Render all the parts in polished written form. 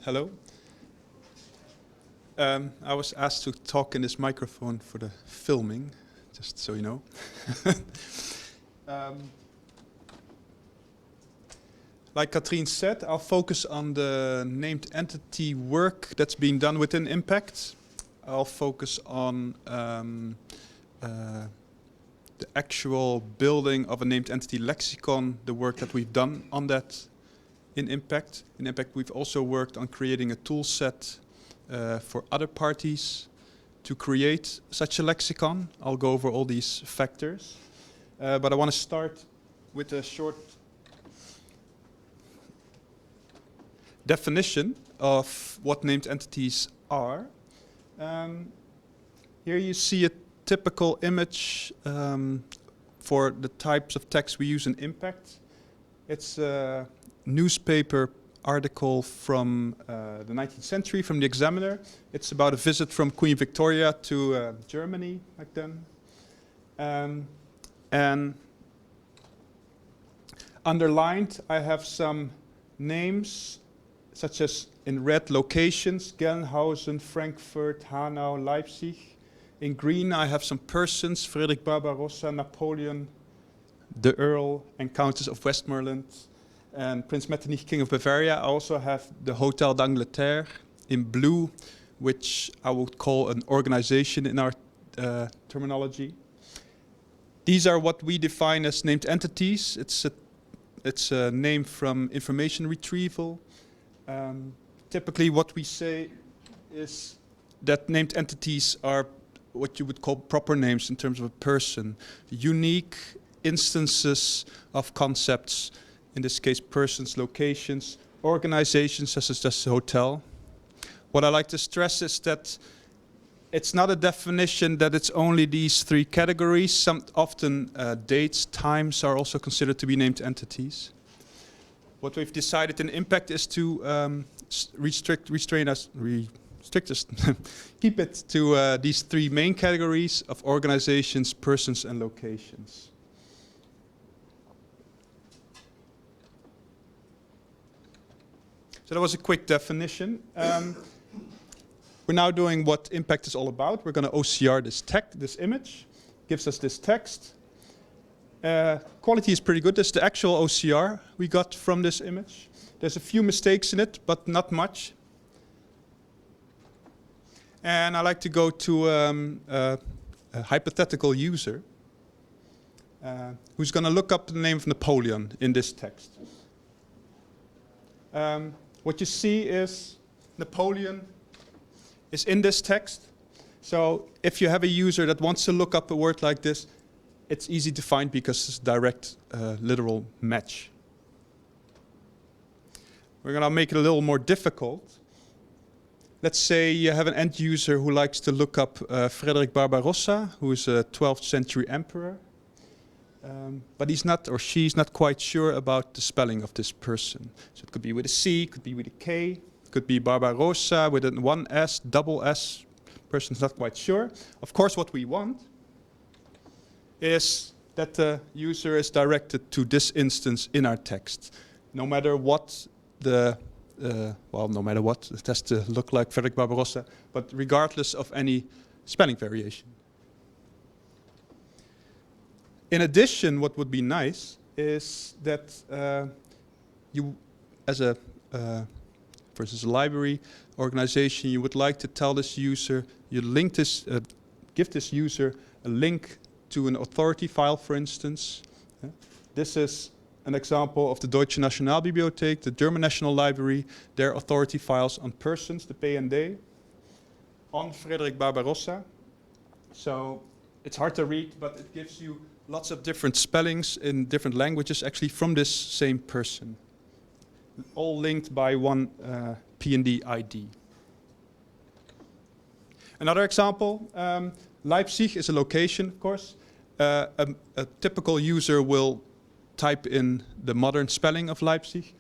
Hello. I was asked to talk in this microphone for the filming, just so you know. Like Katrien said, I'll focus on the named entity work that's being done within Impact. I'll focus on the actual building of a named entity lexicon, the work that we've done on that in Impact. In Impact, we've also worked on creating a tool set for other parties to create such a lexicon. I'll go over all these factors. But I want to start with a short definition of what named entities are. Here you see a typical image for the types of text we use in Impact. It's a newspaper article from the 19th century, from the Examiner. It's about a visit from Queen Victoria to Germany back then. And underlined, I have some names, such as in red locations: Gelnhausen, Frankfurt, Hanau, Leipzig. In green, I have some persons: Friedrich Barbarossa, Napoleon, the Earl and Countess of Westmoreland, and Prince Metternich, King of Bavaria. I also have the Hotel d'Angleterre in blue, which I would call an organization in our terminology. These are what we define as named entities. It's a name from information retrieval. Typically what we say is that named entities are what you would call proper names in terms of a person. Unique instances of concepts, in this case persons, locations, organizations such as this hotel. What I like to stress is that it's not a definition that it's only these three categories. Often dates, times are also considered to be named entities. What we've decided in Impact is to keep it to these three main categories of organizations, persons, and locations. So that was a quick definition. We're now doing what Impact is all about. We're going to OCR this image. Gives us this text. Quality is pretty good. This is the actual OCR we got from this image. There's a few mistakes in it, but not much. And I like to go to a hypothetical user who's going to look up the name of Napoleon in this text. What you see is Napoleon is in this text. So if you have a user that wants to look up a word like this, it's easy to find because it's a direct literal match. We're going to make it a little more difficult. Let's say you have an end user who likes to look up Frederick Barbarossa, who is a 12th century emperor. But he's not, or she's not quite sure about the spelling of this person. So it could be with a C, could be with a K, could be Barbarossa with one S, double S. Person's not quite sure. Of course, what we want is that the user is directed to this instance in our text. No matter what no matter what, it has to look like Frederick Barbarossa, but regardless of any spelling variation. In addition, what would be nice is that you, as a versus a library organization, you would like to tell this user, you link this, give this user a link to an authority file, for instance. This is an example of the Deutsche Nationalbibliothek, the German National Library, their authority files on persons, the PND, on Frederick Barbarossa. So it's hard to read, but it gives you lots of different spellings in different languages, actually from this same person, all linked by one PND ID. Another example, Leipzig is a location, of course. A typical user will type in the modern spelling of Leipzig.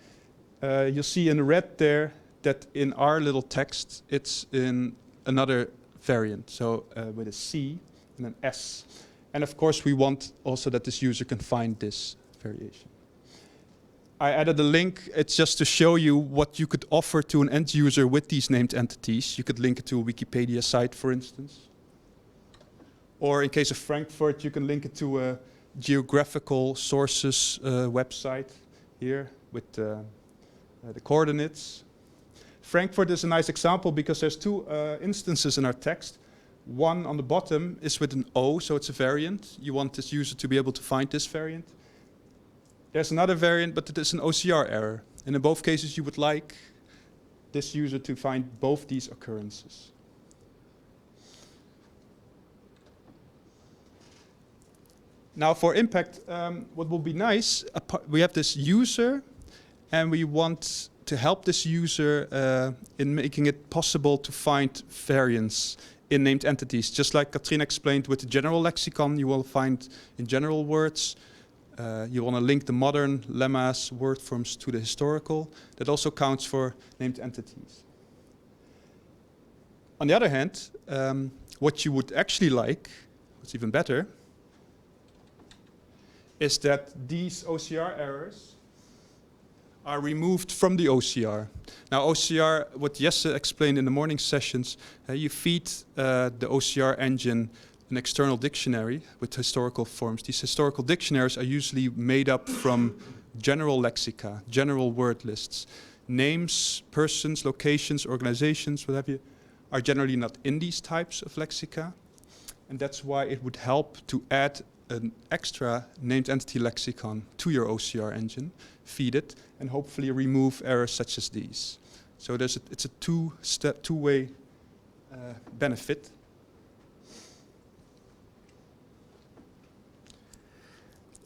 You'll see in red there that in our little text, it's in another variant, so with a C and an S. And of course, we want also that this user can find this variation. I added a link. It's just to show you what you could offer to an end user with these named entities. You could link it to a Wikipedia site, for instance. Or in case of Frankfurt, you can link it to a geographical sources website here with the coordinates. Frankfurt is a nice example because there's two instances in our text. One on the bottom is with an O, so it's a variant. You want this user to be able to find this variant. There's another variant, but it is an OCR error. And in both cases, you would like this user to find both these occurrences. Now for impact, what will be nice, we have this user, and we want to help this user in making it possible to find variants in named entities. Just like Katrina explained with the general lexicon, you will find in general words. You want to link the modern lemmas, word forms to the historical. That also counts for named entities. On the other hand, what you would actually like, what's even better, is that these OCR errors are removed from the OCR. Now OCR, what Jesse explained in the morning sessions, you feed the OCR engine an external dictionary with historical forms. These historical dictionaries are usually made up from general lexica, general word lists. Names, persons, locations, organizations, what have you, are generally not in these types of lexica. And that's why it would help to add an extra named entity lexicon to your OCR engine, feed it, and hopefully remove errors such as these. So it's a two-way benefit.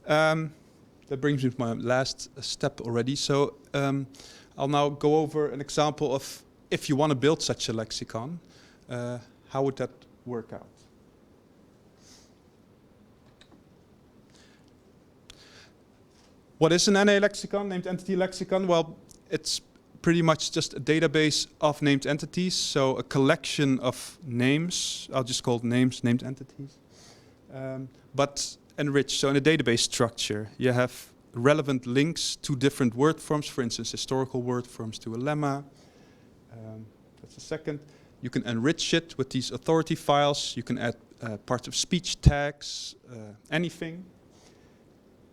That brings me to my last step already. So I'll now go over an example of if you want to build such a lexicon, how would that work out? What is an NA lexicon, named entity lexicon? Well, it's pretty much just a database of named entities, so a collection of names. I'll just call it names, named entities. But enriched, so in a database structure, you have relevant links to different word forms, for instance, historical word forms to a lemma. That's the second. You can enrich it with these authority files. You can add parts of speech tags, anything.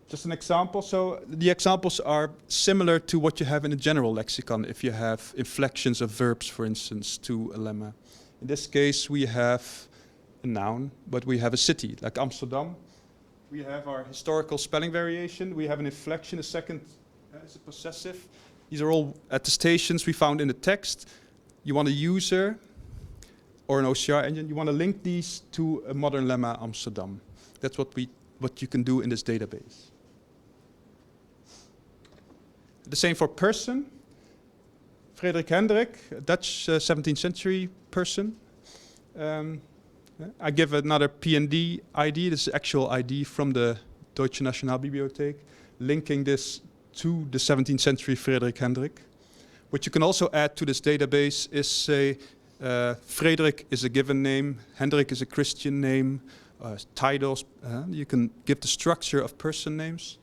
Just an example. So the examples are similar to what you have in a general lexicon if you have inflections of verbs, for instance, to a lemma. In this case, we have a noun, but we have a city, like Amsterdam. We have our historical spelling variation. We have an inflection, a second is a possessive. These are all attestations we found in the text. You want a user or an OCR engine. You want to link these to a modern lemma, Amsterdam. That's what you can do in this database. The same for person. Frederik Hendrik, a Dutch 17th century person. I give another PND ID, this is actual ID from the Deutsche Nationalbibliothek, linking this to the 17th century Frederik Hendrik. What you can also add to this database is, say, Frederik is a given name, Hendrik is a Christian name, titles. You can give the structure of person names,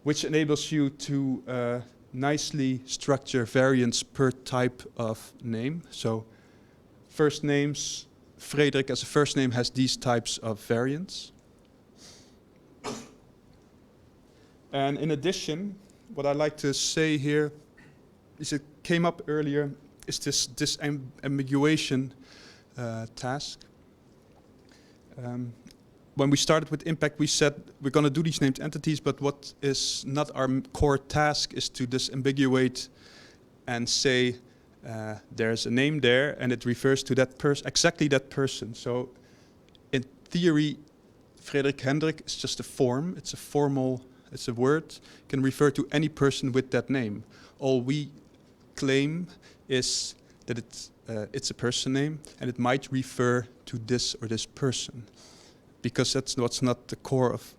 which enables you to nicely structure variants per type of name. So first names, Frederik as a first name has these types of variants. And in addition, what I'd like to say here is it came up earlier, is this ambiguation task. When we started with impact, we said we're going to do these named entities, but what is not our core task is to disambiguate and say there's a name there and it refers to that person, exactly that person. So in theory, Frederik Hendrik is just a form. It's a formal, it's a word. It can refer to any person with that name. All we claim is that it's a person name and it might refer to this or this person, because that's what's not the core of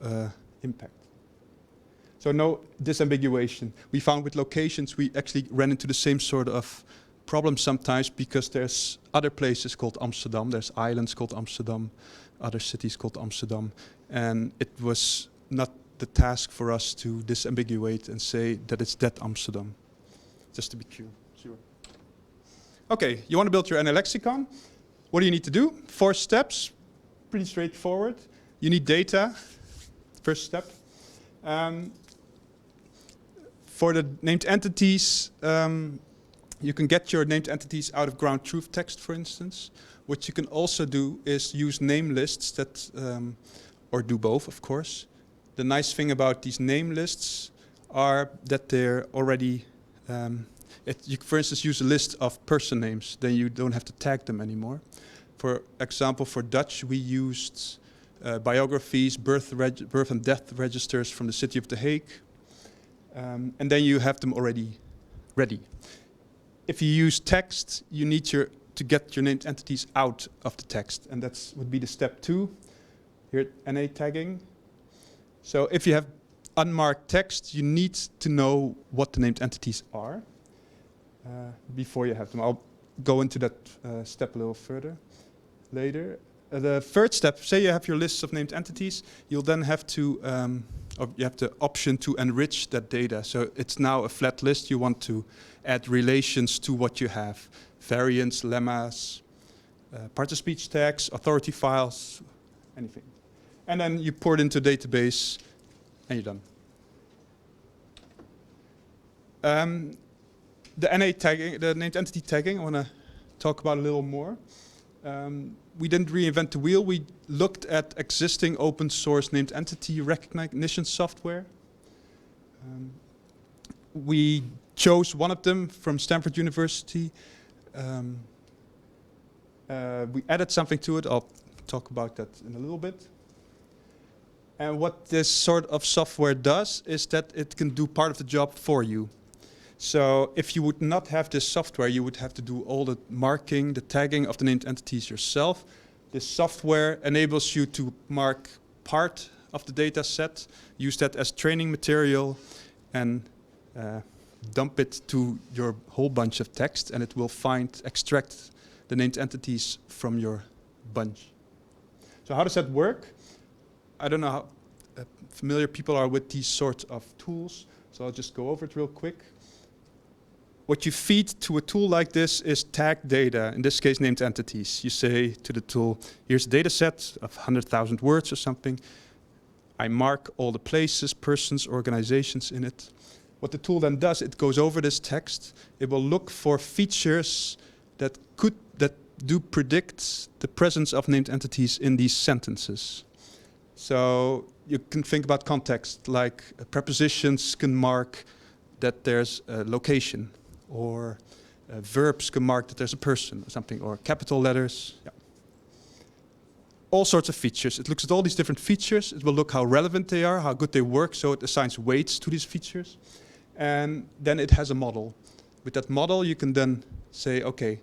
impact. So no disambiguation. We found with locations we actually ran into the same sort of problem sometimes, because there's other places called Amsterdam, there's islands called Amsterdam, other cities called Amsterdam, and it was not the task for us to disambiguate and say that it's that Amsterdam, just to be sure. Okay, you want to build your NA lexicon. What do you need to do? 4 steps, pretty straightforward. You need data, first step. For the named entities, you can get your named entities out of ground truth text, for instance. What you can also do is use name lists that, or do both, of course. The nice thing about these name lists are that they're already, you can, for instance, use a list of person names, then you don't have to tag them anymore. For example, for Dutch, we used biographies, birth and death registers from the city of The Hague, and then you have them already ready. If you use text, you need to get your named entities out of the text, and that would be the step 2, here NA tagging. So if you have unmarked text, you need to know what the named entities are before you have them. I'll go into that step a little further later. The third step, say you have your lists of named entities, you'll then have to, or you have the option to enrich that data. So it's now a flat list. You want to add relations to what you have. Variants, lemmas, part-of-speech tags, authority files, anything. And then you pour it into a database, and you're done. The NA tagging, the named entity tagging, I want to talk about a little more. We didn't reinvent the wheel. We looked at existing open source named entity recognition software. We chose one of them from Stanford University. We added something to it. I'll talk about that in a little bit. And what this sort of software does is that it can do part of the job for you. So if you would not have this software, you would have to do all the marking, the tagging of the named entities yourself. This software enables you to mark part of the data set, use that as training material, and dump it to your whole bunch of text, and it will extract the named entities from your bunch. So how does that work? I don't know how familiar people are with these sorts of tools, so I'll just go over it real quick. What you feed to a tool like this is tagged data, in this case named entities. You say to the tool, here's a data set of 100,000 words or something. I mark all the places, persons, organizations in it. What the tool then does, it goes over this text. It will look for features that do predict the presence of named entities in these sentences. So you can think about context, like prepositions can mark that there's a location, or verbs can mark that there's a person or something, or capital letters. Yeah. All sorts of features. It looks at all these different features. It will look how relevant they are, how good they work, so it assigns weights to these features. And then it has a model. With that model, you can then say, okay,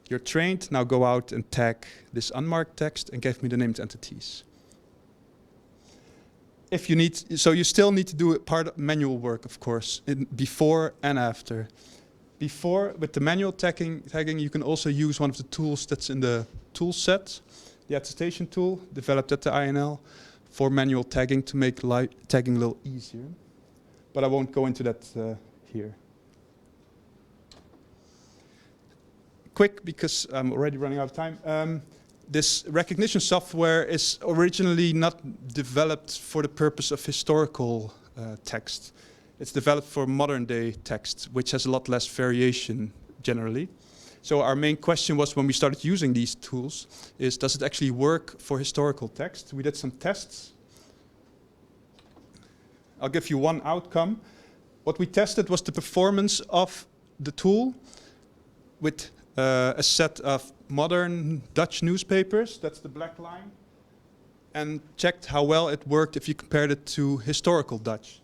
you're trained, now go out and tag this unmarked text and give me the named entities. If you need, so you still need to do part of manual work, of course, before and after. Before, with the manual tagging, you can also use one of the tools that's in the tool set, the attestation tool, developed at the INL, for manual tagging to make tagging a little easier. But I won't go into that here. Quick, because I'm already running out of time. This recognition software is originally not developed for the purpose of historical text. It's developed for modern day text, which has a lot less variation generally. So our main question was, when we started using these tools, is does it actually work for historical text? We did some tests. I'll give you one outcome. What we tested was the performance of the tool with a set of modern Dutch newspapers, that's the black line, and checked how well it worked if you compared it to historical Dutch.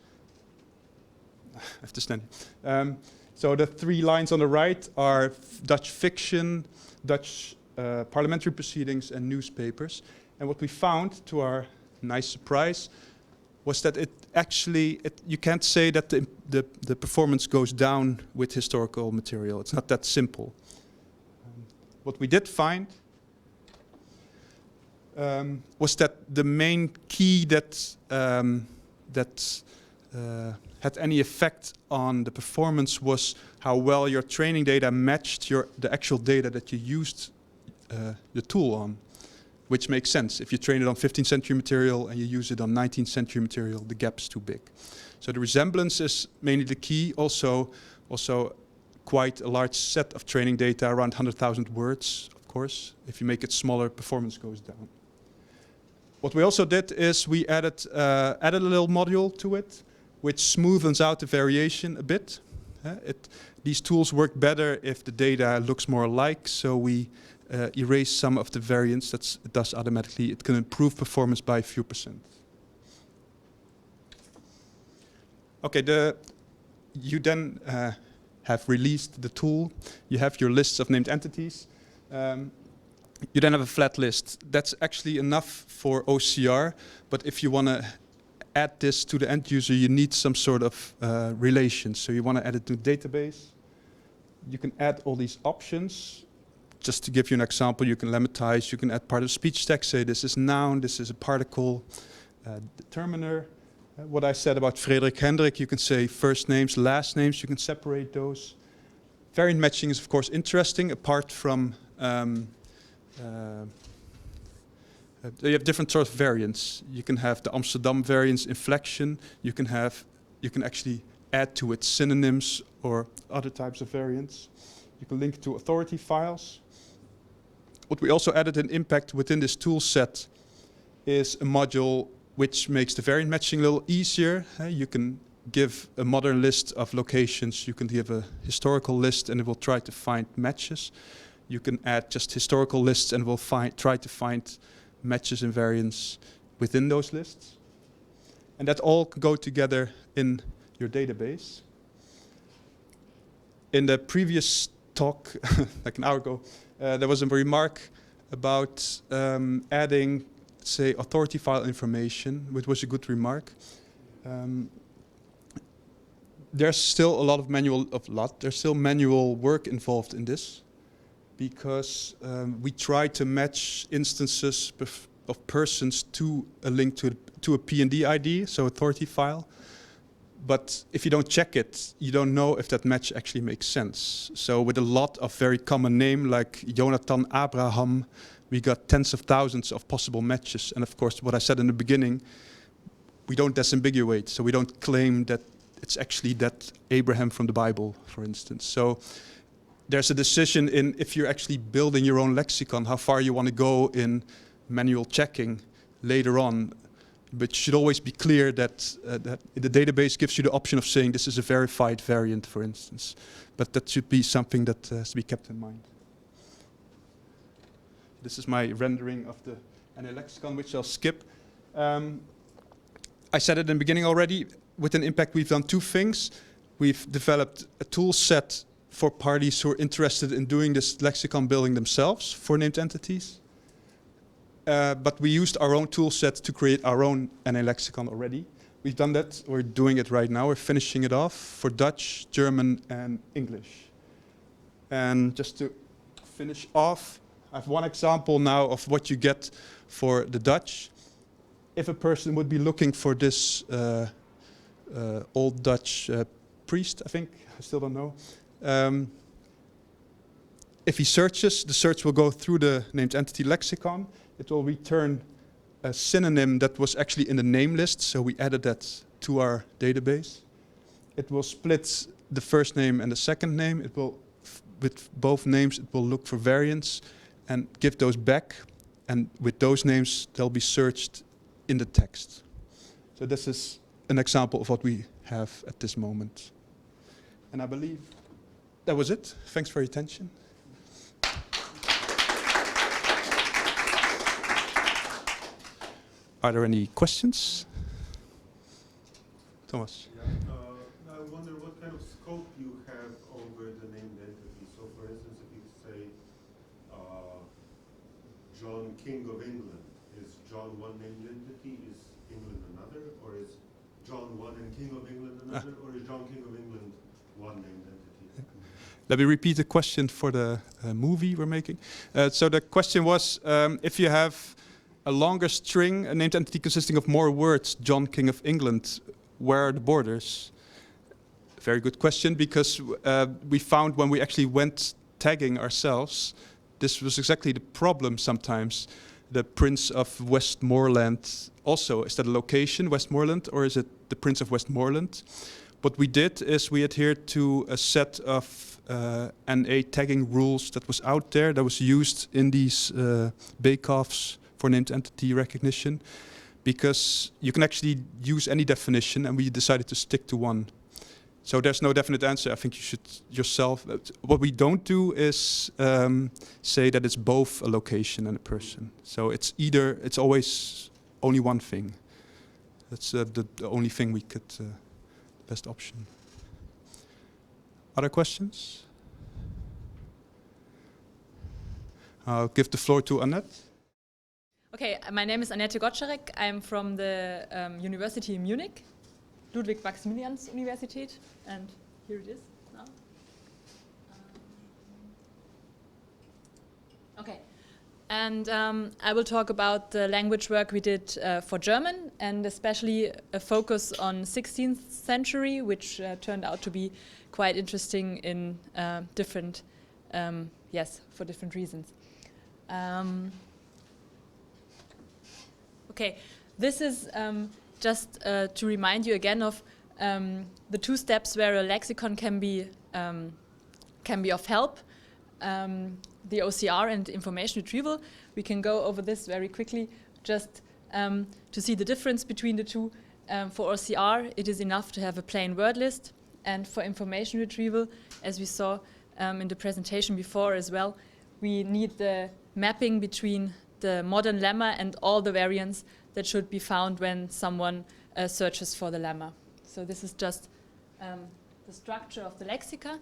I have to stand. So the 3 lines on the right are Dutch fiction, Dutch parliamentary proceedings, and newspapers. And what we found, to our nice surprise, was that it actually, you can't say that the performance goes down with historical material. It's not that simple. What we did find was that the main key that that had any effect on the performance was how well your training data matched the actual data that you used the tool on, which makes sense. If you train it on 15th century material and you use it on 19th century material, the gap's too big. So the resemblance is mainly the key. Also quite a large set of training data, around 100,000 words, of course. If you make it smaller, performance goes down. What we also did is we added a little module to it, which smoothens out the variation a bit. These tools work better if the data looks more alike, so we erase some of the variance that it does automatically. It can improve performance by a few %. Okay, you then have released the tool. You have your lists of named entities. You then have a flat list. That's actually enough for OCR, but if you want to add this to the end user, you need some sort of relation. So you want to add it to database. You can add all these options. Just to give you an example, you can lematize, you can add part of speech text, say this is noun, this is a particle, determiner. What I said about Frederik Hendrik, you can say first names, last names, you can separate those. Variant matching is of course interesting, apart from you have different sorts of variants. You can have the Amsterdam variants, inflection. You can actually add to it synonyms or other types of variants. You can link to authority files. What we also added in Impact within this tool set is a module which makes the variant matching a little easier. You can give a modern list of locations. You can give a historical list and it will try to find matches. You can add just historical lists and it will try to find matches and variants within those lists. And that all can go together in your database. In the previous talk, like an hour ago, there was a remark about adding, say, authority file information, which was a good remark. There's still a lot of manual work involved in this, because we try to match instances of persons to a link to a P&D ID, so authority file. But if you don't check it, you don't know if that match actually makes sense. So with a lot of very common name like Jonathan Abraham, we got tens of thousands of possible matches. And of course, what I said in the beginning, we don't disambiguate. So we don't claim that it's actually that Abraham from the Bible, for instance. So there's a decision in if you're actually building your own lexicon, how far you want to go in manual checking later on. But you should always be clear that the database gives you the option of saying this is a verified variant, for instance. But that should be something that has to be kept in mind. This is my rendering of the NA lexicon, which I'll skip. I said it in the beginning already. Within Impact, we've done two things. We've developed a tool set for parties who are interested in doing this lexicon building themselves for named entities. But we used our own tool set to create our own NA lexicon already. We've done that, we're doing it right now. We're finishing it off for Dutch, German, and English. And just to finish off, I have one example now of what you get for the Dutch. If a person would be looking for this old Dutch priest, I think, I still don't know. If he searches, the search will go through the named entity lexicon. It will return a synonym that was actually in the name list, so we added that to our database. It will split the first name and the second name. It will, with both names, it will look for variants and give those back. And with those names, they'll be searched in the text. So this is an example of what we have at this moment. And I believe that was it. Thanks for your attention. Are there any questions? Thomas? Yeah, I wonder what kind of scope you have over the named entity. So for instance, if you say John King of England, is John one named entity, is England another, or is John one and King of England another, or is John King of England one named entity? Let me repeat the question for the movie we're making. So the question was, if you have a longer string, a named entity consisting of more words, John, King of England, where are the borders? Very good question, because we found when we actually went tagging ourselves, this was exactly the problem sometimes. The Prince of Westmoreland also, is that a location, Westmoreland, or is it the Prince of Westmoreland? What we did is we adhered to a set of NA tagging rules that was out there, that was used in these bake-offs for named entity recognition, because you can actually use any definition, and we decided to stick to one. So there's no definite answer. I think you should yourself. What we don't do is say that it's both a location and a person. So it's either. It's always only one thing. That's the only thing we could. Best option. Other questions? I'll give the floor to Annette. Okay, my name is Annette Gottscharek. I'm from the University in Munich, Ludwig-Maximilians-Universität, and here it is now. Okay, and I will talk about the language work we did for German, and especially a focus on 16th century, which turned out to be quite interesting in different, for different reasons. Okay, this is just to remind you again of the two steps where a lexicon can be of help. The OCR and information retrieval. We can go over this very quickly just to see the difference between the two. For OCR, it is enough to have a plain word list, and for information retrieval, as we saw in the presentation before as well, we need the mapping between the modern lemma and all the variants that should be found when someone searches for the lemma. So this is just the structure of the lexica.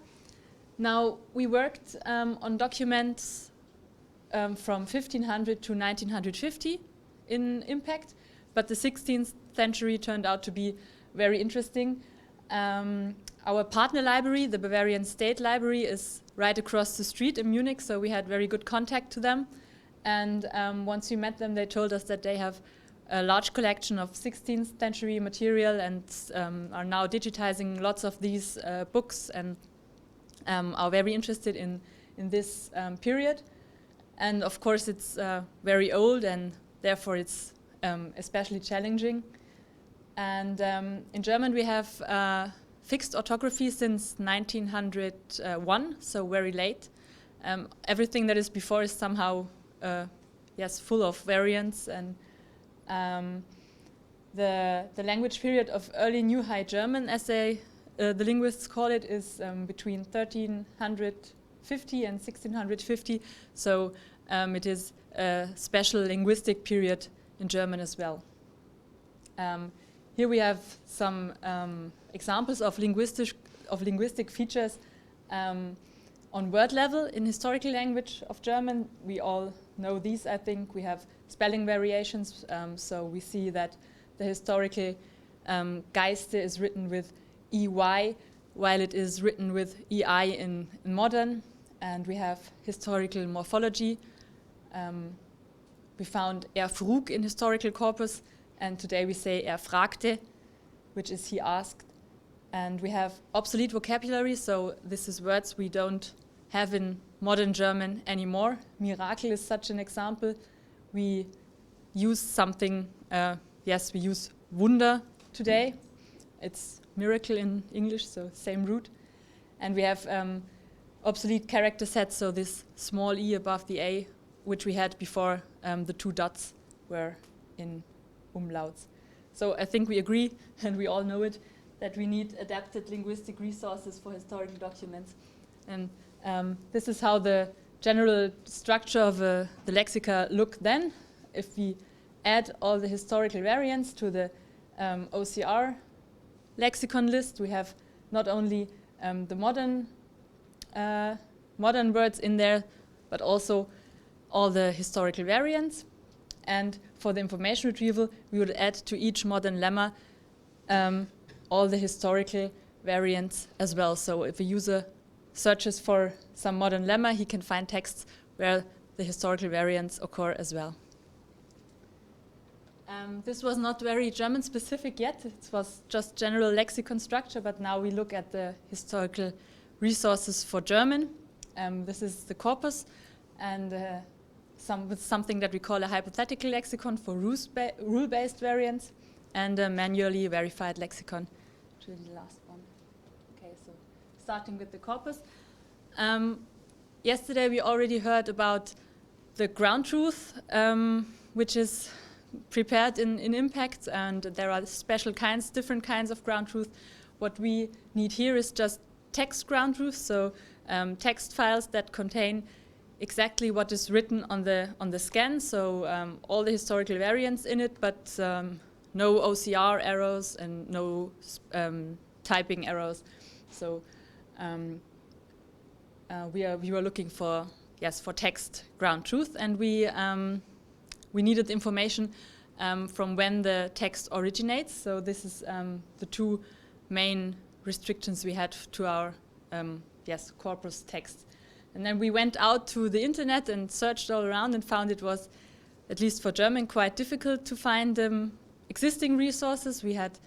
Now, we worked on documents from 1500 to 1950 in impact, but the 16th century turned out to be very interesting. Our partner library, the Bavarian State Library, is right across the street in Munich, so we had very good contact to them. And once we met them, they told us that they have a large collection of 16th century material and are now digitizing lots of these books and are very interested in this period. And of course it's very old, and therefore it's especially challenging. And in German we have fixed orthography since 1901, so very late. Everything that is before is somehow full of variants, and the language period of early New High German, as the linguists call it, is between 1350 and 1650. So it is a special linguistic period in German as well. Here we have some examples of linguistic features on word level in historical language of German. We all know these, I think. We have spelling variations, so we see that the historical Geiste is written with EY, while it is written with EI in modern. And we have historical morphology. We found frug in historical corpus, and today we say fragte, which is he asked. And we have obsolete vocabulary, so this is words we don't have in modern German anymore. Miracle is such an example. We use something, we use Wunder today. It's miracle in English, so same root. And we have obsolete character sets, so this small e above the a, which we had before the two dots were in umlauts. So I think we agree, and we all know it, that we need adapted linguistic resources for historical documents. And this is how the general structure of the lexica look then. If we add all the historical variants to the OCR lexicon list, we have not only the modern words in there, but also all the historical variants. And for the information retrieval, we would add to each modern lemma all the historical variants as well. So if a user searches for some modern lemma, he can find texts where the historical variants occur as well. This was not very German specific yet. It was just general lexicon structure, but now we look at the historical resources for German. This is the corpus, and something that we call a hypothetical lexicon for rule-based variants, and a manually verified lexicon, which is the last one. Okay, so starting with the corpus. Yesterday we already heard about the ground truth, which is prepared in Impact, and there are different kinds of ground truth. What we need here is just text ground truth, so text files that contain exactly what is written on the scan, so all the historical variants in it, but no OCR errors and no typing errors. So we were looking for text ground truth, and we needed information from when the text originates. So this is the two main restrictions we had to our corpus text. And then we went out to the internet and searched all around and found it was, at least for German, quite difficult to find existing resources. We had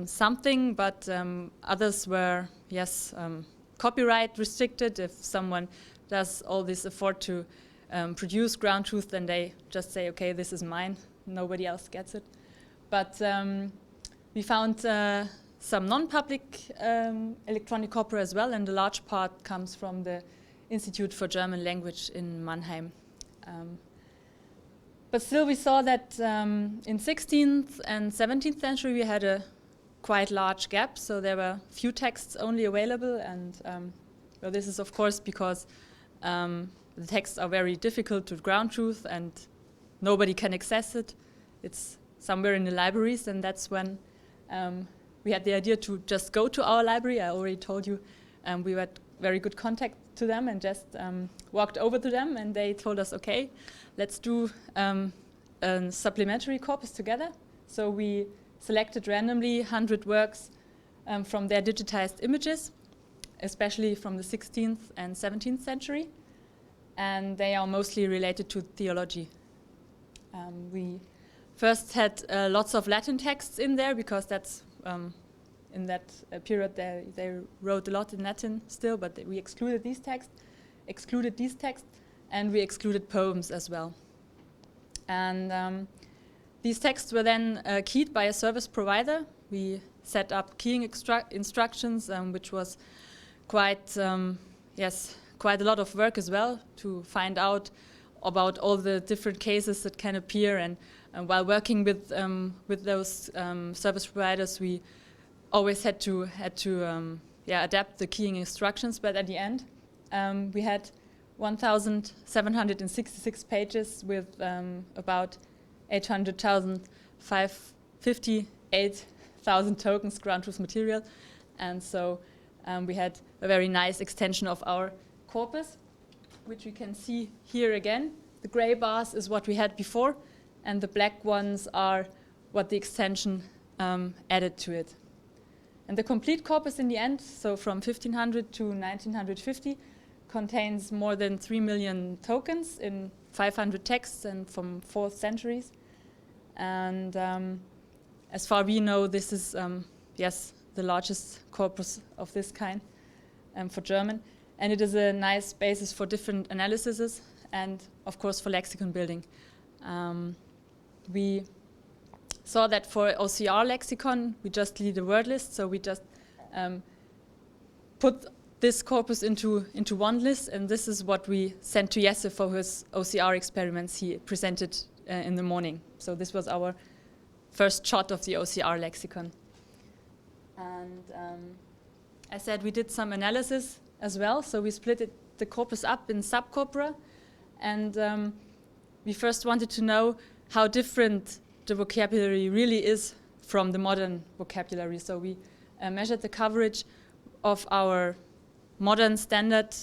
something, but others were, copyright restricted. If someone does all this effort to produce ground truth, then they just say, okay, this is mine, nobody else gets it. But we found some non-public electronic corpora as well, and a large part comes from the Institute for German Language in Mannheim. But still we saw that in 16th and 17th century we had a quite large gap, so there were few texts only available, and well, this is of course because the texts are very difficult to ground truth and nobody can access it. It's somewhere in the libraries, and that's when we had the idea to just go to our library. I already told you we had very good contact to them and just walked over to them, and they told us, okay, let's do a supplementary corpus together. So we selected randomly 100 works from their digitized images, especially from the 16th and 17th century, and they are mostly related to theology. We first had lots of Latin texts in there because that's in that period they wrote a lot in Latin still, but we excluded these texts, and we excluded poems as well. And these texts were then keyed by a service provider. We set up keying instructions, which was quite a lot of work as well to find out about all the different cases that can appear. And while working with those service providers, we always had to adapt the keying instructions. But at the end, we had 1,766 pages with about 58,000 tokens ground truth material, and so we had a very nice extension of our corpus, which we can see here again. The gray bars is what we had before, and the black ones are what the extension added to it. And the complete corpus in the end, so from 1500 to 1950, contains more than 3 million tokens in 500 texts and from 4th centuries. And as far we know, this is, the largest corpus of this kind for German. And it is a nice basis for different analyses and, of course, for lexicon building. We saw that for OCR lexicon, we just need a word list, so we just put this corpus into one list, and this is what we sent to Jesse for his OCR experiments he presented in the morning. So this was our first shot of the OCR lexicon. And I said we did some analysis as well, so we split the corpus up in subcorpora, and we first wanted to know how different the vocabulary really is from the modern vocabulary. So we measured the coverage of our modern standard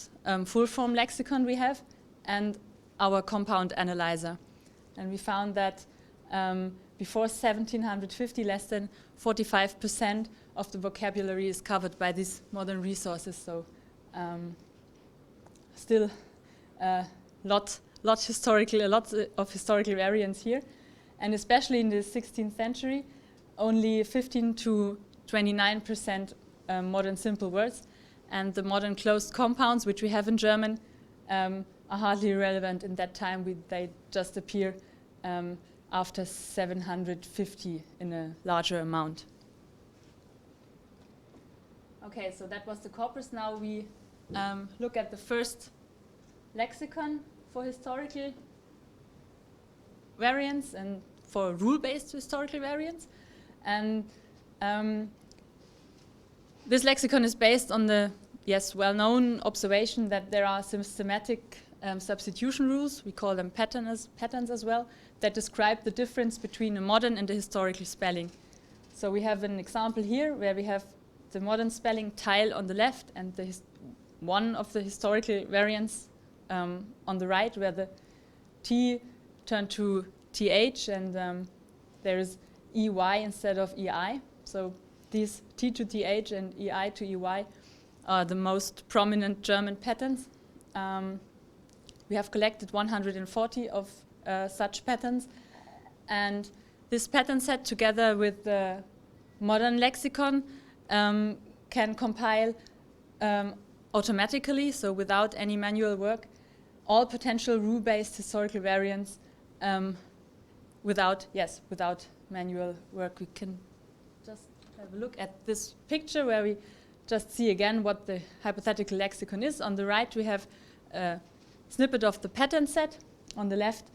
full-form lexicon we have and our compound analyzer. And we found that before 1750, less than 45% of the vocabulary is covered by these modern resources. So still a lot of historical variance here. And especially in the 16th century, only 15 to 29% modern simple words. And the modern closed compounds, which we have in German, are hardly relevant in that time. They just appear after 750 in a larger amount. Okay, so that was the corpus. Now we look at the first lexicon for historical variants and for rule-based historical variants. And this lexicon is based on the well-known observation that there are systematic substitution rules, we call them patterns as well, that describe the difference between a modern and a historical spelling. So we have an example here where we have the modern spelling tile on the left and one of the historical variants on the right, where the T turned to TH and there is EY instead of EI. So these T to TH and EI to EY are the most prominent German patterns. We have collected 140 of such patterns, and this pattern set together with the modern lexicon can compile automatically, so without any manual work, all potential rule-based historical variants without manual work. We can just have a look at this picture where we just see again what the hypothetical lexicon is. On the right we have a snippet of the pattern set. On the left,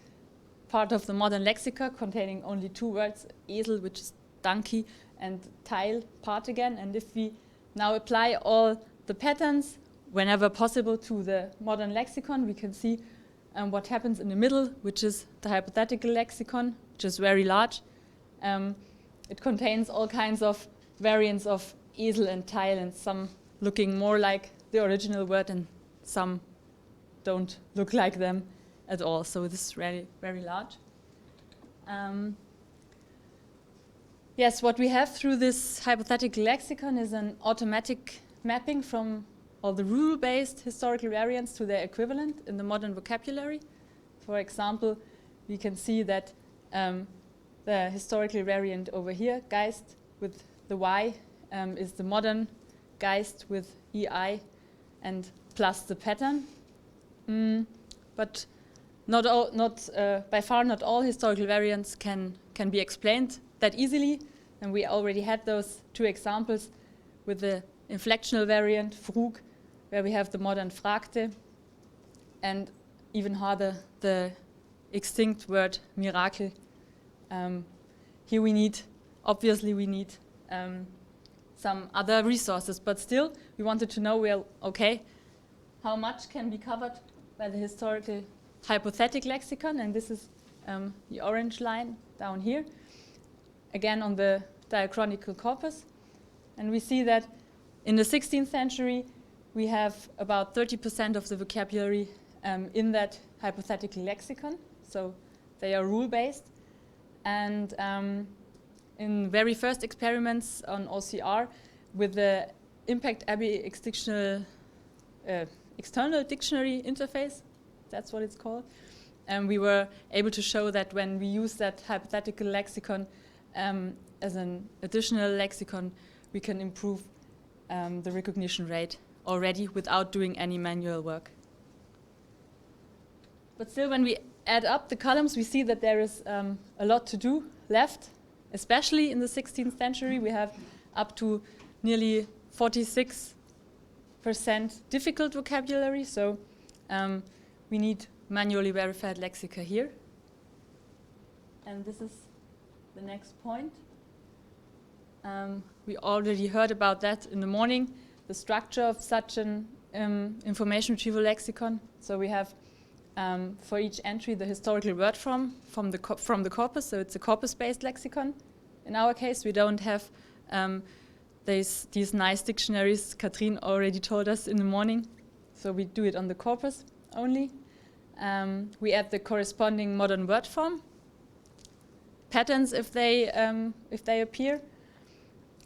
part of the modern lexicon containing only 2 words, esel, which is donkey, and tile, part again. And if we now apply all the patterns whenever possible to the modern lexicon, we can see what happens in the middle, which is the hypothetical lexicon, which is very large. It contains all kinds of variants of esel and tile, and some looking more like the original word and some don't look like them at all. So this is really very large. Yes, what we have through this hypothetical lexicon is an automatic mapping from all the rule-based historical variants to their equivalent in the modern vocabulary. For example, we can see that the historical variant over here, Geist, with the Y, is the modern Geist with EI and plus the pattern. But by far not all historical variants can be explained that easily, and we already had those 2 examples with the inflectional variant, Frug, where we have the modern Fragte, and even harder, the extinct word Mirakel. Here we need some other resources, but still we wanted to know, well, okay, how much can be covered by the historical hypothetical lexicon, and this is the orange line down here, again on the diachronical corpus. And we see that in the 16th century we have about 30% of the vocabulary in that hypothetical lexicon, so they are rule-based. And in very first experiments on OCR with the Impact Abbey external dictionary interface, that's what it's called, and we were able to show that when we use that hypothetical lexicon as an additional lexicon, we can improve the recognition rate already without doing any manual work. But still, when we add up the columns, we see that there is a lot to do left, especially in the 16th century. We have up to nearly 46% difficult vocabulary, so we need manually verified lexica here. And this is the next point. We already heard about that in the morning, the structure of such an information retrieval lexicon. So we have for each entry the historical word from the corpus, so it's a corpus-based lexicon. In our case, we don't have these nice dictionaries Katrin already told us in the morning, so we do it on the corpus only. We add the corresponding modern word form, patterns if they appear,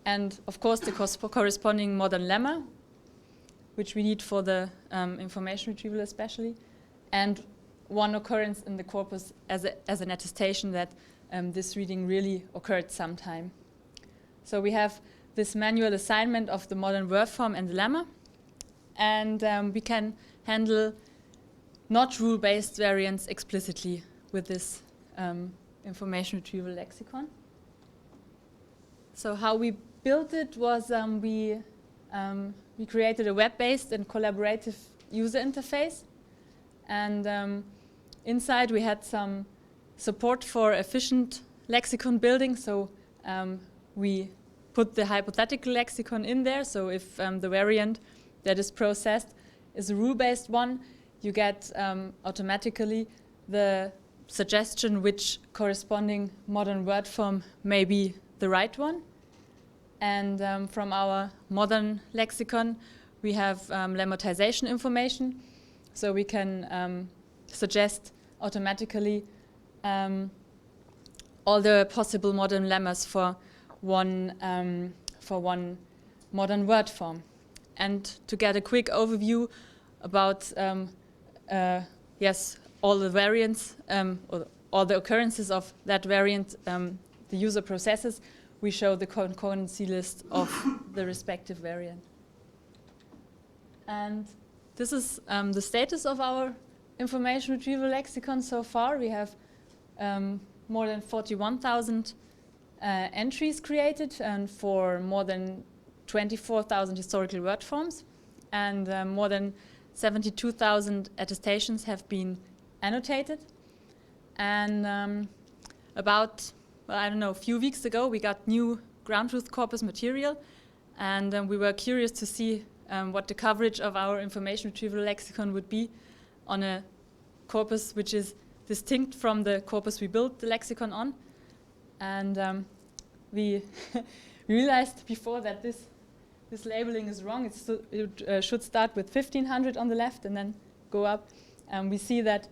and of course the corresponding modern lemma, which we need for the information retrieval especially, and one occurrence in the corpus as an attestation that this reading really occurred sometime. So we have this manual assignment of the modern word form and the lemma, and we can handle not rule-based variants explicitly with this information retrieval lexicon. So how we built it was we created a web-based and collaborative user interface, and inside we had some support for efficient lexicon building. So we put the hypothetical lexicon in there. So if the variant that is processed is a rule-based one, you get automatically the suggestion which corresponding modern word form may be the right one. And from our modern lexicon, we have lemmatization information. So we can suggest automatically all the possible modern lemmas for one modern word form. And to get a quick overview about all the variants or all the occurrences of that variant the user processes, we show the concurrency list of the respective variant. And this is the status of our information retrieval lexicon so far. We have more than 41,000 entries created and for more than 24,000 historical word forms, and more than 72,000 attestations have been annotated. And about, well, I don't know, a few weeks ago we got new ground truth corpus material, and we were curious to see what the coverage of our information retrieval lexicon would be on a corpus which is distinct from the corpus we built the lexicon on. And we realized before that this labeling is wrong. It should start with 1500 on the left and then go up. We see that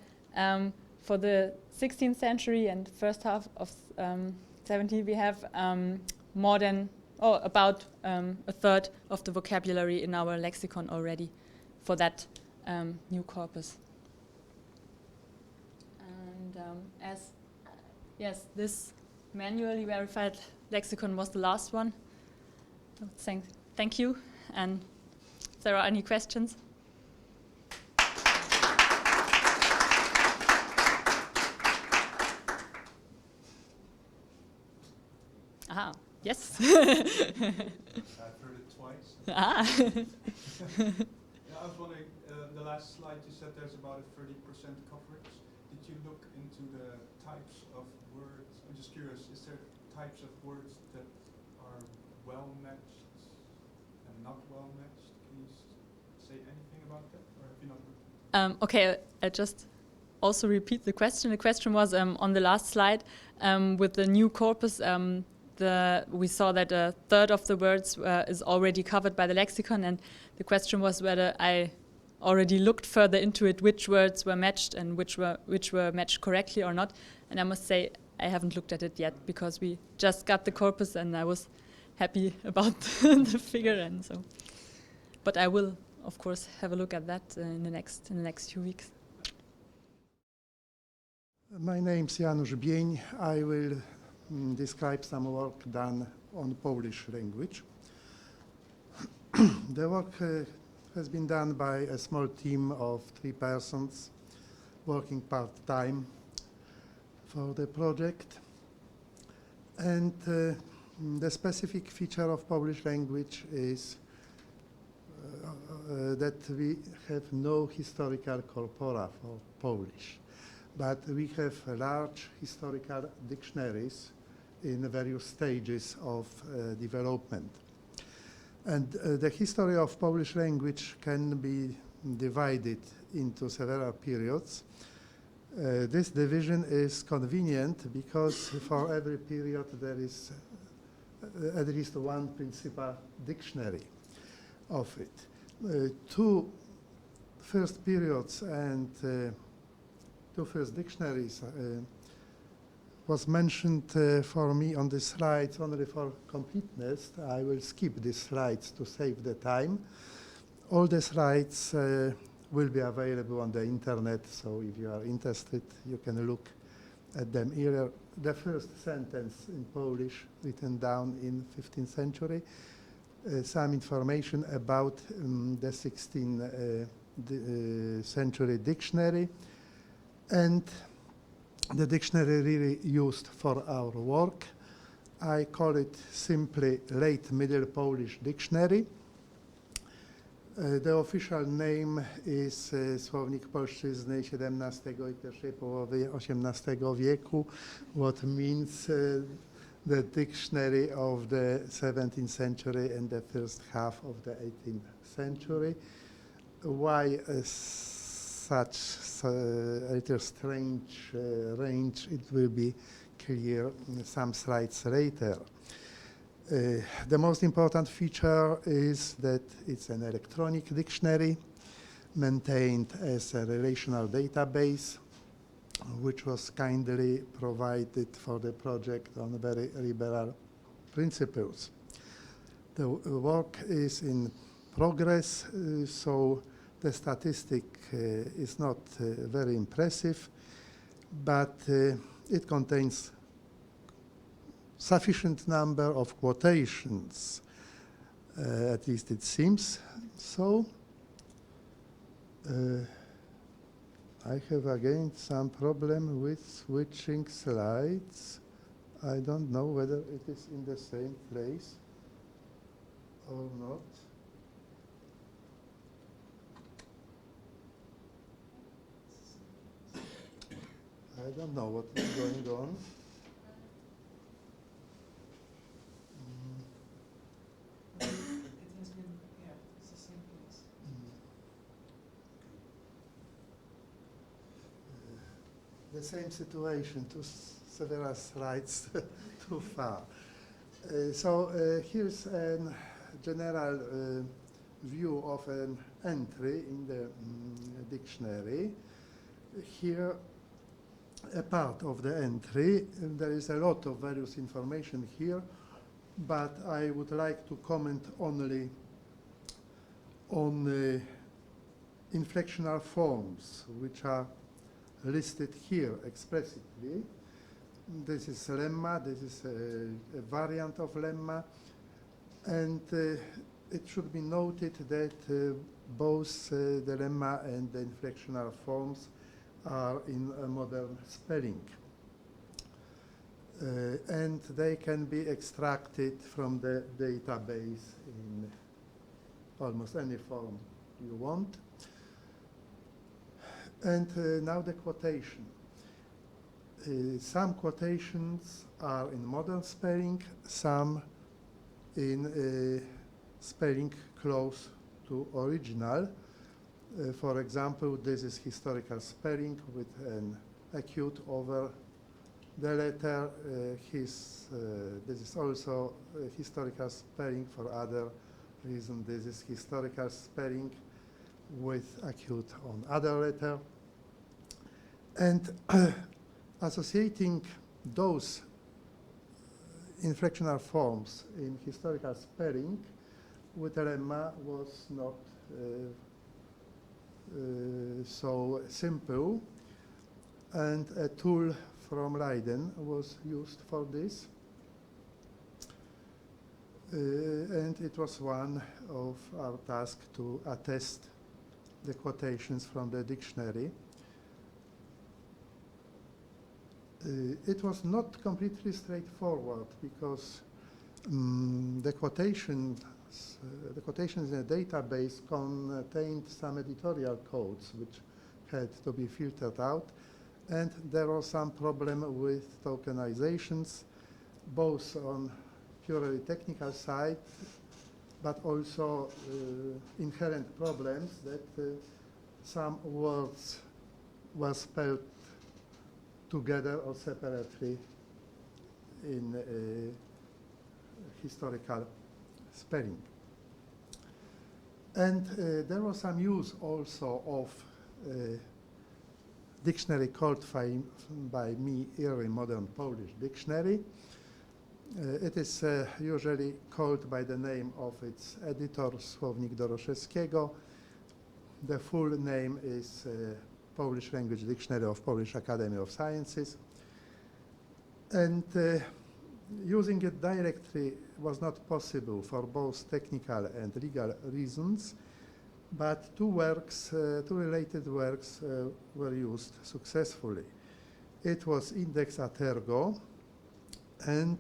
for the 16th century and first half of 17th, we have more than, about a third of the vocabulary in our lexicon already for that new corpus. And this manually verified lexicon was the last one. So thank you. And if there are any questions? Aha, yes. I've heard it twice. Ah. I was wondering, the last slide you said there's about a 30% coverage. Did you look into the types of words? I'm just curious, is there types of words that are well matched and not well matched? Can you say anything about that, or have you not looked? Okay, I just also repeat the question. The question was on the last slide with the new corpus. We saw that a third of the words is already covered by the lexicon, and the question was whether I already looked further into it, which words were matched and which were matched correctly or not. And I must say I haven't looked at it yet because we just got the corpus and I was happy about the figure, and so. But I will, of course, have a look at that in the next few weeks. My name's Janusz Bień. I will describe some work done on Polish language. The work has been done by a small team of 3 persons working part-time for the project. And the specific feature of Polish language is that we have no historical corpora for Polish, but we have large historical dictionaries in various stages of development. And the history of Polish language can be divided into several periods. This division is convenient because for every period there is at least one principal dictionary of it. 2 first periods and 2 first dictionaries was mentioned for me on the slides only for completeness. I will skip these slides to save the time. All the slides will be available on the internet, so if you are interested, you can look at them here. The first sentence in Polish written down in 15th century, some information about the 16th century dictionary, and the dictionary really used for our work. I call it simply Late Middle Polish Dictionary. The official name is Słownik Polszczyzny XVII i pierwszej połowy XVIII wieku, what means the dictionary of the 17th century and the first half of the 18th century. Why such a little strange range? It will be clear some slides later. The most important feature is that it's an electronic dictionary maintained as a relational database, which was kindly provided for the project on very liberal principles. The work is in progress, so the statistic is not very impressive, but it contains sufficient number of quotations, at least it seems so. I have again some problem with switching slides. I don't know whether it is in the same place or not. I don't know what is going on. It has been, yeah, it's the same place. The same situation, several slides too far. Here's a general view of an entry in the dictionary. Here, a part of the entry, there is a lot of various information here, but I would like to comment only on inflectional forms, which are listed here explicitly. This is lemma, this is a variant of lemma, and it should be noted that both the lemma and the inflectional forms are in a modern spelling. And they can be extracted from the database in almost any form you want. And now the quotation. Some quotations are in modern spelling, some in spelling close to original. For example, this is historical spelling with an acute over the letter. This is also historical spelling for other reason. This is historical spelling with acute on other letter. And associating those inflectional forms in historical spelling with a lemma was not so simple, and a tool from Leiden was used for this, and it was one of our tasks to attest the quotations from the dictionary. It was not completely straightforward because the quotations in the database contained some editorial codes which had to be filtered out, and there was some problem with tokenizations, both on purely technical side, but also inherent problems that some words were spelled together or separately in historical spelling. And there was some use also of dictionary called by me Early Modern Polish Dictionary. It is usually called by the name of its editor, Słownik Doroszewskiego. The full name is Polish Language Dictionary of Polish Academy of Sciences. And using it directly was not possible for both technical and legal reasons, but two related works were used successfully. It was index at ergo and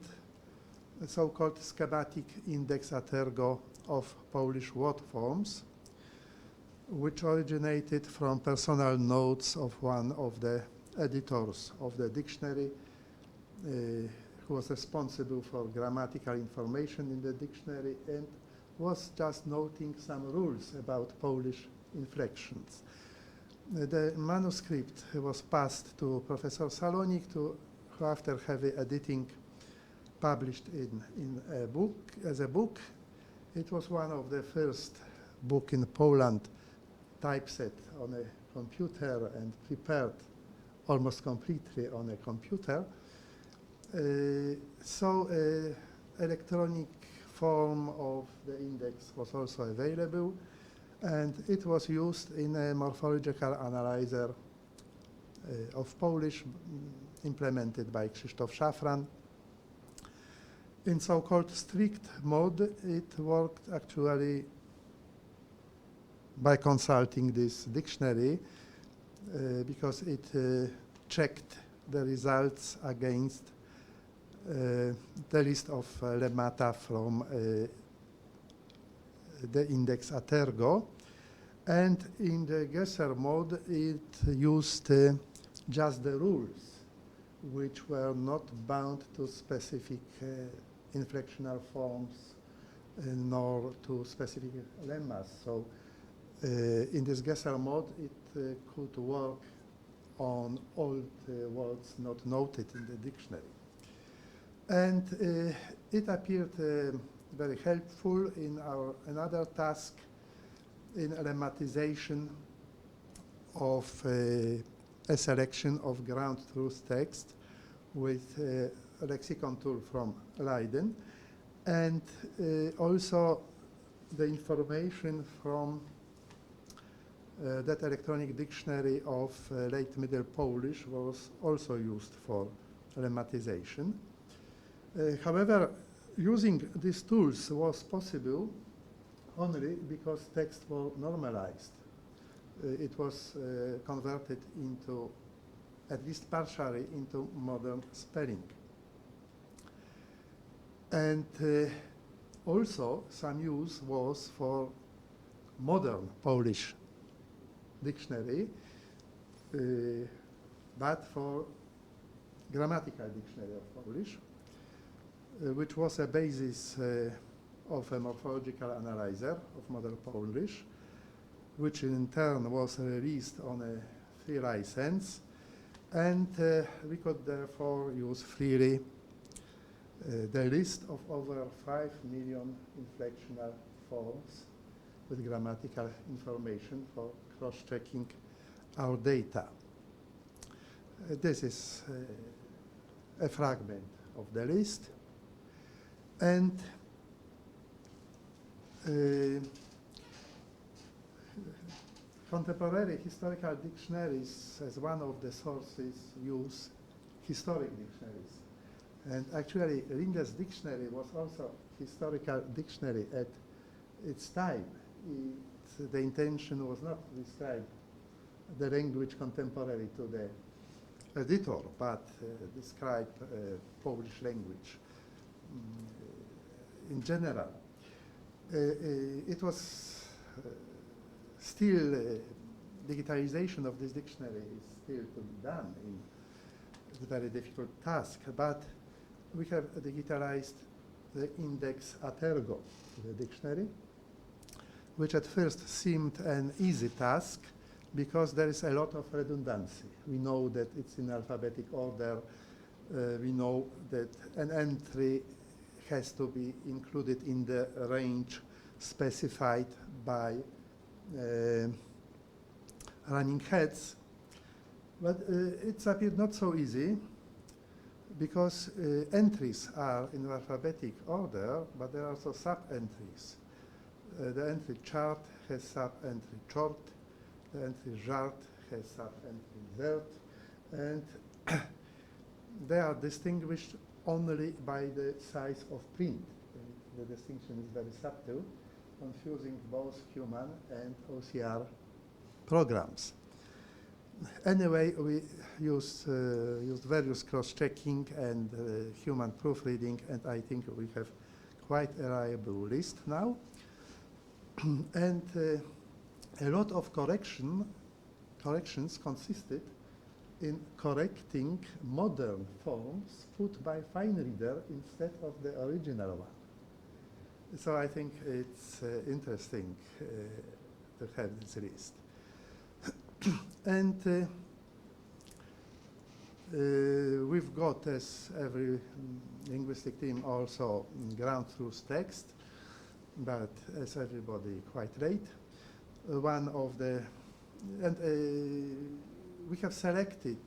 the so-called schematic index at ergo of Polish word forms, which originated from personal notes of one of the editors of the dictionary, who was responsible for grammatical information in the dictionary and was just noting some rules about Polish inflections. The manuscript was passed to Professor Salonik, who after heavy editing published in a book, as a book. It was one of the first book in Poland typeset on a computer and prepared almost completely on a computer. So electronic form of the index was also available, and it was used in a morphological analyzer of Polish implemented by Krzysztof Szafran. In so-called strict mode, it worked actually by consulting this dictionary because it checked the results against the list of lemmata from the index at ergo. And in the guesser mode, it used just the rules, which were not bound to specific inflectional forms nor to specific lemmas. So in this guesser mode, it could work on old words not noted in the dictionary. And it appeared very helpful in our another task in lemmatization of a selection of ground truth text with a lexicon tool from Leiden, and also the information from that electronic dictionary of late Middle Polish was also used for lemmatization. However, using these tools was possible only because texts were normalized. It was converted into, at least partially, into modern spelling. And also some use was for modern Polish dictionary, but for grammatical dictionary of Polish, which was a basis of a morphological analyzer of modern Polish, which in turn was released on a free license, and we could therefore use freely the list of over 5 million inflectional forms with grammatical information for cross-checking our data. This is a fragment of the list. And contemporary historical dictionaries as one of the sources use historic dictionaries. And actually, Ringel's dictionary was also historical dictionary at its time. The intention was not to describe the language contemporary to the editor, but describe Polish language in general. It was still, digitalization of this dictionary is still to be done in a very difficult task, but we have digitalized the index at ergo to the dictionary, which at first seemed an easy task because there is a lot of redundancy. We know that it's in alphabetic order. We know that an entry has to be included in the range specified by running heads. But it's appeared not so easy because entries are in alphabetic order, but there are also sub-entries. The entry chart has sub-entry chort, the entry żart has sub-entry zert, and they are distinguished only by the size of print. The distinction is very subtle, confusing both human and OCR programs. Anyway, we used various cross-checking and human proofreading, and I think we have quite a reliable list now. And a lot of corrections consisted in correcting modern forms put by fine reader instead of the original one. So I think it's interesting to have this list. And we've got, as every linguistic team, also ground truth text, but as everybody quite late, one of the, and we have selected,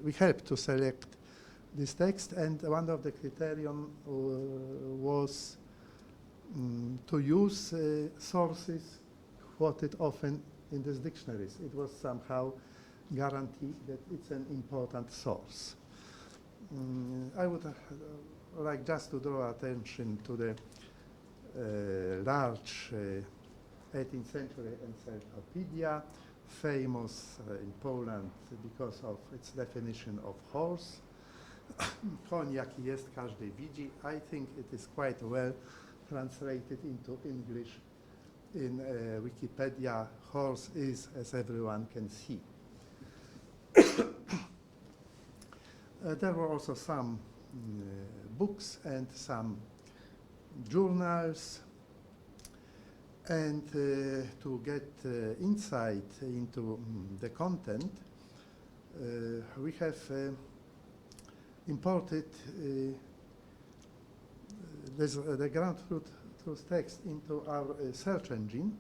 we helped to select this text, and one of the criterion was to use sources quoted often in these dictionaries. It was somehow guaranteed that it's an important source. I would like just to draw attention to the large 18th century encyclopedia, famous in Poland because of its definition of horse. Koń jaki jest, każdy widzi. I think it is quite well translated into English in Wikipedia. Horse is, as everyone can see. There were also some books and some journals, and to get insight into the content, we have imported the ground truth text into our search engine.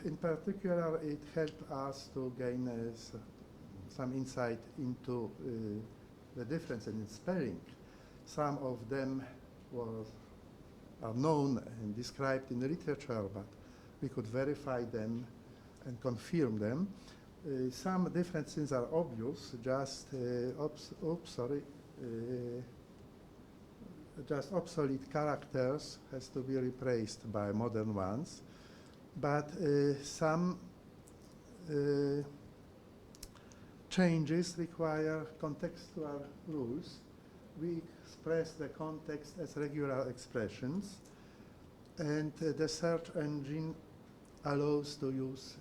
In particular, it helped us to gain some insight into the difference in spelling. Some of them are known and described in the literature, but we could verify them and confirm them. Some differences are obvious, just obsolete characters has to be replaced by modern ones, but some changes require contextual rules. We express the context as regular expressions, and the search engine allows to use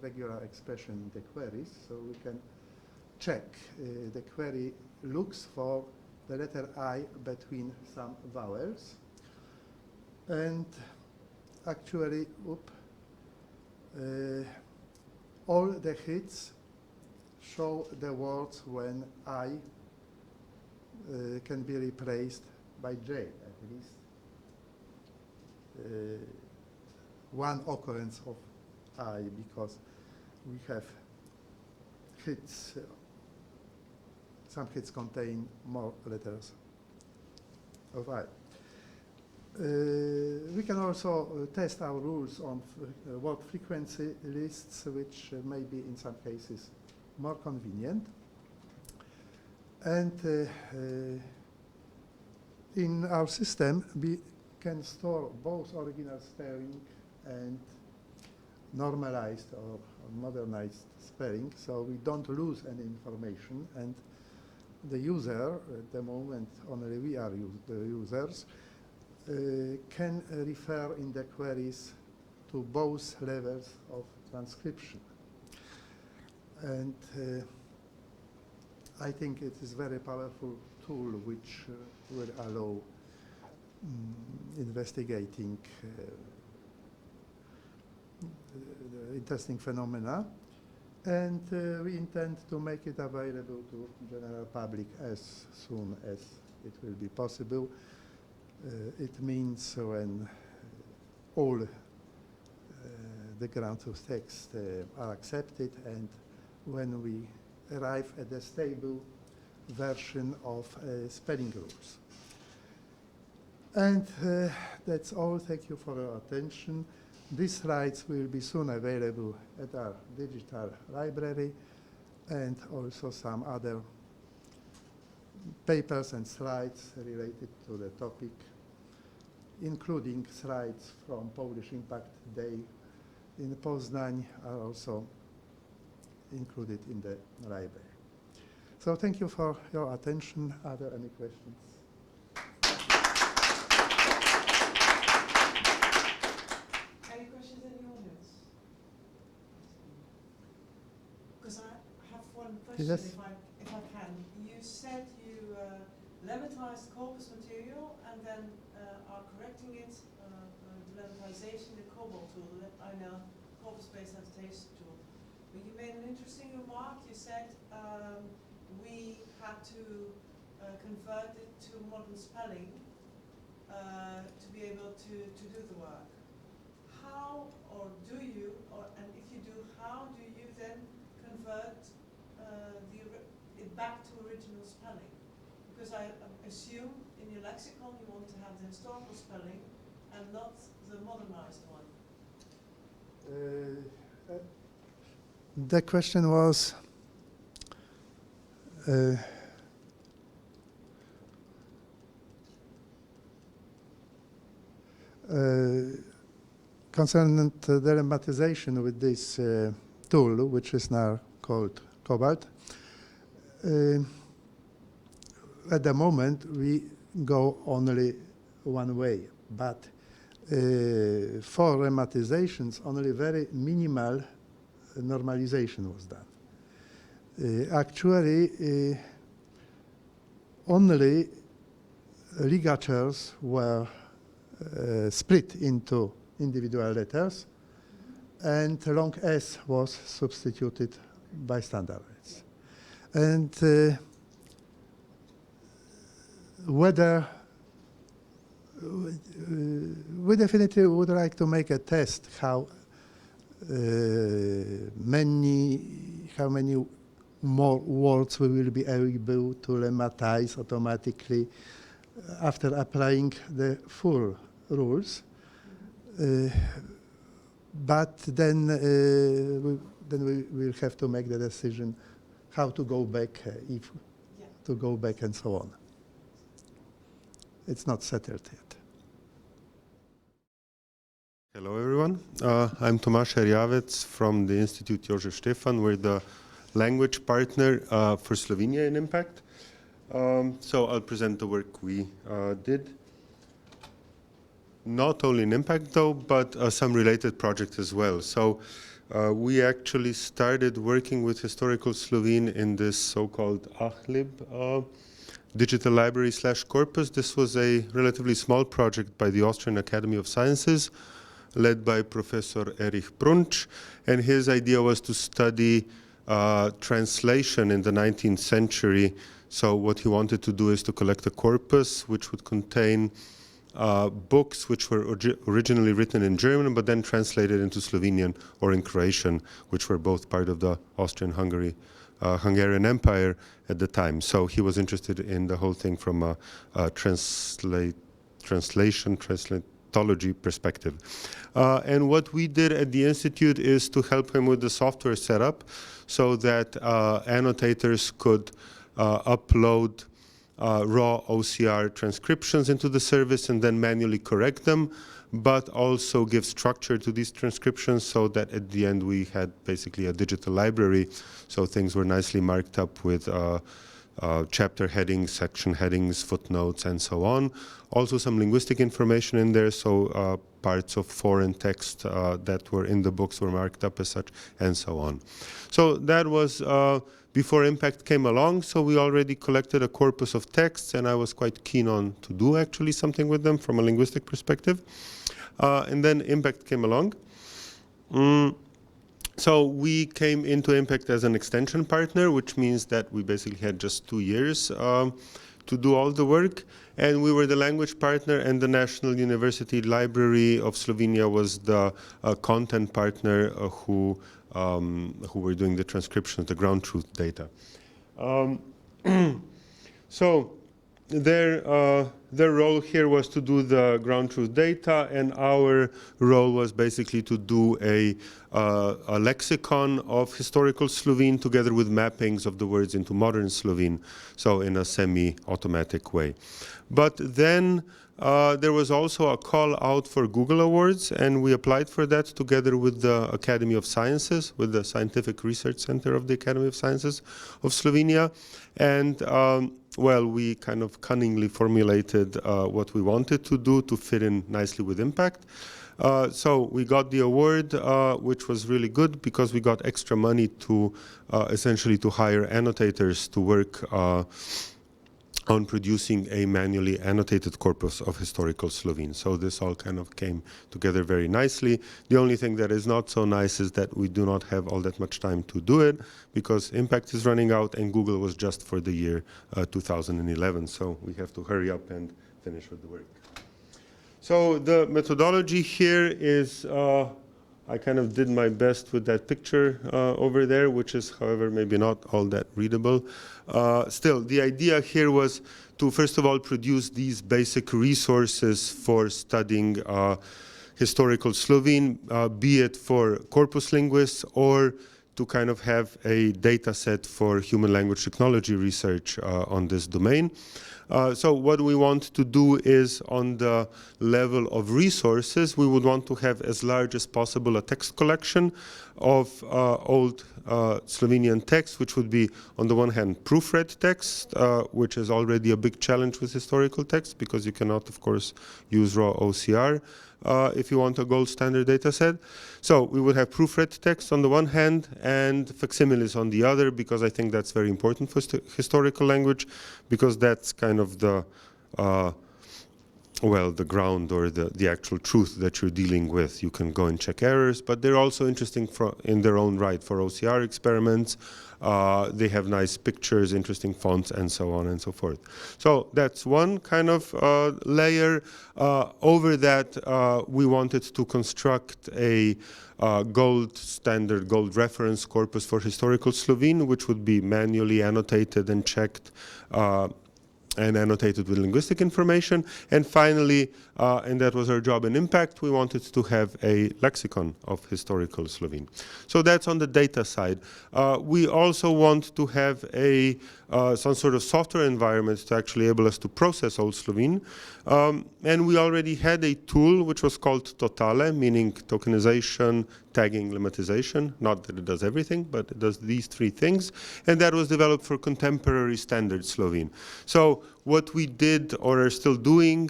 regular expression in the queries, so we can check. The query looks for the letter I between some vowels, and actually, all the hits show the words when I can be replaced by J, at least one occurrence of I, because we have hits, some hits contain more letters of I. We can also test our rules on word frequency lists, which may be in some cases more convenient. And in our system, we can store both original spelling and normalized or modernized spelling, so we don't lose any information, and the user, at the moment only we are the users, can refer in the queries to both levels of transcription. And I think it is a very powerful tool which will allow investigating interesting phenomena, and we intend to make it available to general public as soon as it will be possible. It means when all the ground truth texts are accepted, and when we arrive at a stable version of spelling rules. And that's all. Thank you for your attention. These slides will be soon available at our digital library, and also some other papers and slides related to the topic, including slides from Polish Impact Day in Poznań, are also included in the library. So thank you for your attention. Are there any questions? Any questions in the audience? Because I have one question, Yes. if I can. You said you lemmatized corpus material and then are correcting it, the lemmatization, the COBOL tool, the corpus-based annotation tool. But you made an interesting remark. You said we had to convert it to modern spelling to be able to do the work. How, or do you, and if you do, how do you then convert it back to original spelling? Because I assume in your lexicon you want to have the historical spelling and not the modernized one. The question was concerning the lemmatization with this tool, which is now called Cobalt. At the moment, we go only one way, but for lematizations, only very minimal normalization was done. Actually, only ligatures were split into individual letters, and long S was substituted by standard S. And whether we definitely would like to make a test how many more words we will be able to lemmatize automatically after applying the full rules. But then we will have to make the decision how to go back, to go back and so on. It's not settled yet. Hello, everyone. I'm Tomasz Herjavec from the Institute Josef Stefan. We're the language partner for Slovenia in Impact. So I'll present the work we did. Not only in Impact, though, but some related projects as well. So we actually started working with Historical Slovene in this so-called ACHLib digital library / corpus. This was a relatively small project by the Austrian Academy of Sciences, led by Professor Erich Brunsch, and his idea was to study translation in the 19th century. So what he wanted to do is to collect a corpus which would contain books which were originally written in German but then translated into Slovenian or in Croatian, which were both part of the Hungarian Empire at the time. So he was interested in the whole thing from a translatology perspective. And what we did at the Institute is to help him with the software setup so that annotators could upload raw OCR transcriptions into the service and then manually correct them, but also give structure to these transcriptions so that at the end we had basically a digital library. So things were nicely marked up with chapter headings, section headings, footnotes, and so on. Also some linguistic information in there, so parts of foreign text that were in the books were marked up as such, and so on. So that was before Impact came along, so we already collected a corpus of texts, and I was quite keen on to do actually something with them from a linguistic perspective. And then Impact came along. So we came into Impact as an extension partner, which means that we basically had just 2 years to do all the work. And we were the language partner, and the National University Library of Slovenia was the content partner who were doing the transcription of the ground truth data. So there their role here was to do the ground truth data, and our role was basically to do a lexicon of historical Slovene together with mappings of the words into modern Slovene, so in a semi-automatic way. But then there was also a call out for Google Awards, and we applied for that together with the Academy of Sciences, with the Scientific Research Center of the Academy of Sciences of Slovenia. And well, we kind of cunningly formulated what we wanted to do to fit in nicely with impact. So we got the award, which was really good because we got extra money to essentially to hire annotators to work on producing a manually annotated corpus of historical Slovene. So this all kind of came together very nicely. The only thing that is not so nice is that we do not have all that much time to do it because impact is running out and Google was just for the year 2011. So we have to hurry up and finish with the work. So the methodology here is, I kind of did my best with that picture over there, which is, however, maybe not all that readable. Still, the idea here was to, first of all, produce these basic resources for studying historical Slovene, be it for corpus linguists or to kind of have a data set for human language technology research on this domain. So what we want to do is on the level of resources, we would want to have as large as possible a text collection of old Slovenian text, which would be on the one hand proofread text, which is already a big challenge with historical text because you cannot, of course, use raw OCR if you want a gold standard data set. So we would have proofread text on the one hand and facsimiles on the other, because I think that's very important for historical language, because that's kind of the well, the ground or the actual truth that you're dealing with. You can go and check errors, but they're also interesting in their own right for OCR experiments. They have nice pictures, interesting fonts, and so on and so forth. So that's one kind of layer. Over that, we wanted to construct a gold standard, gold reference corpus for historical Slovene, which would be manually annotated and checked and annotated with linguistic information. And finally, and that was our job in impact, we wanted to have a lexicon of historical Slovene. So that's on the data side. We also want to have a some sort of software environment to actually enable us to process Old Slovene. And we already had a tool which was called Totale, meaning tokenization, tagging, lemmatization. Not that it does everything, but it does these three things. And that was developed for contemporary standard Slovene. So what we did or are still doing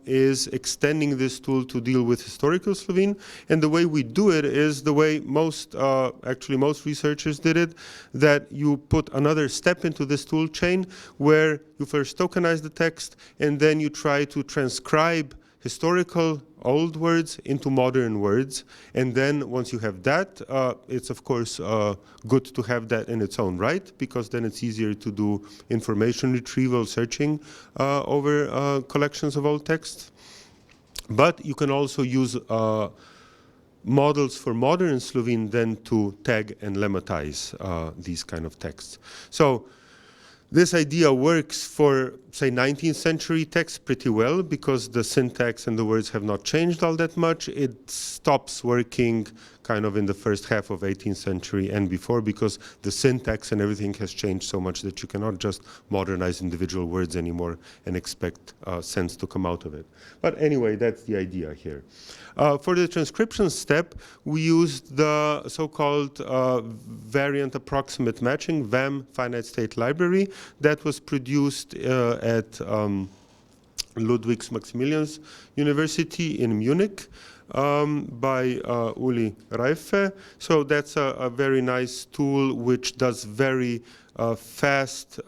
is extending this tool to deal with historical Slovene. And the way we do it is the way most, actually most researchers did it, that you put another step into this tool chain where you first tokenize the text and then you try to transcribe historical old words into modern words. And then once you have that, it's of course good to have that in its own right, because then it's easier to do information retrieval, searching over collections of old texts. But you can also use models for modern Slovene then to tag and lemmatize these kind of texts. So this idea works for, say, 19th century text pretty well because the syntax and the words have not changed all that much. It stops working kind of in the first half of 18th century and before, because the syntax and everything has changed so much that you cannot just modernize individual words anymore and expect sense to come out of it. But anyway, that's the idea here. For the transcription step, we used the so-called variant approximate matching, VAM, finite state library, that was produced at Ludwig Maximilians University in Munich by Uli Reife. So that's a very nice tool which does very fast.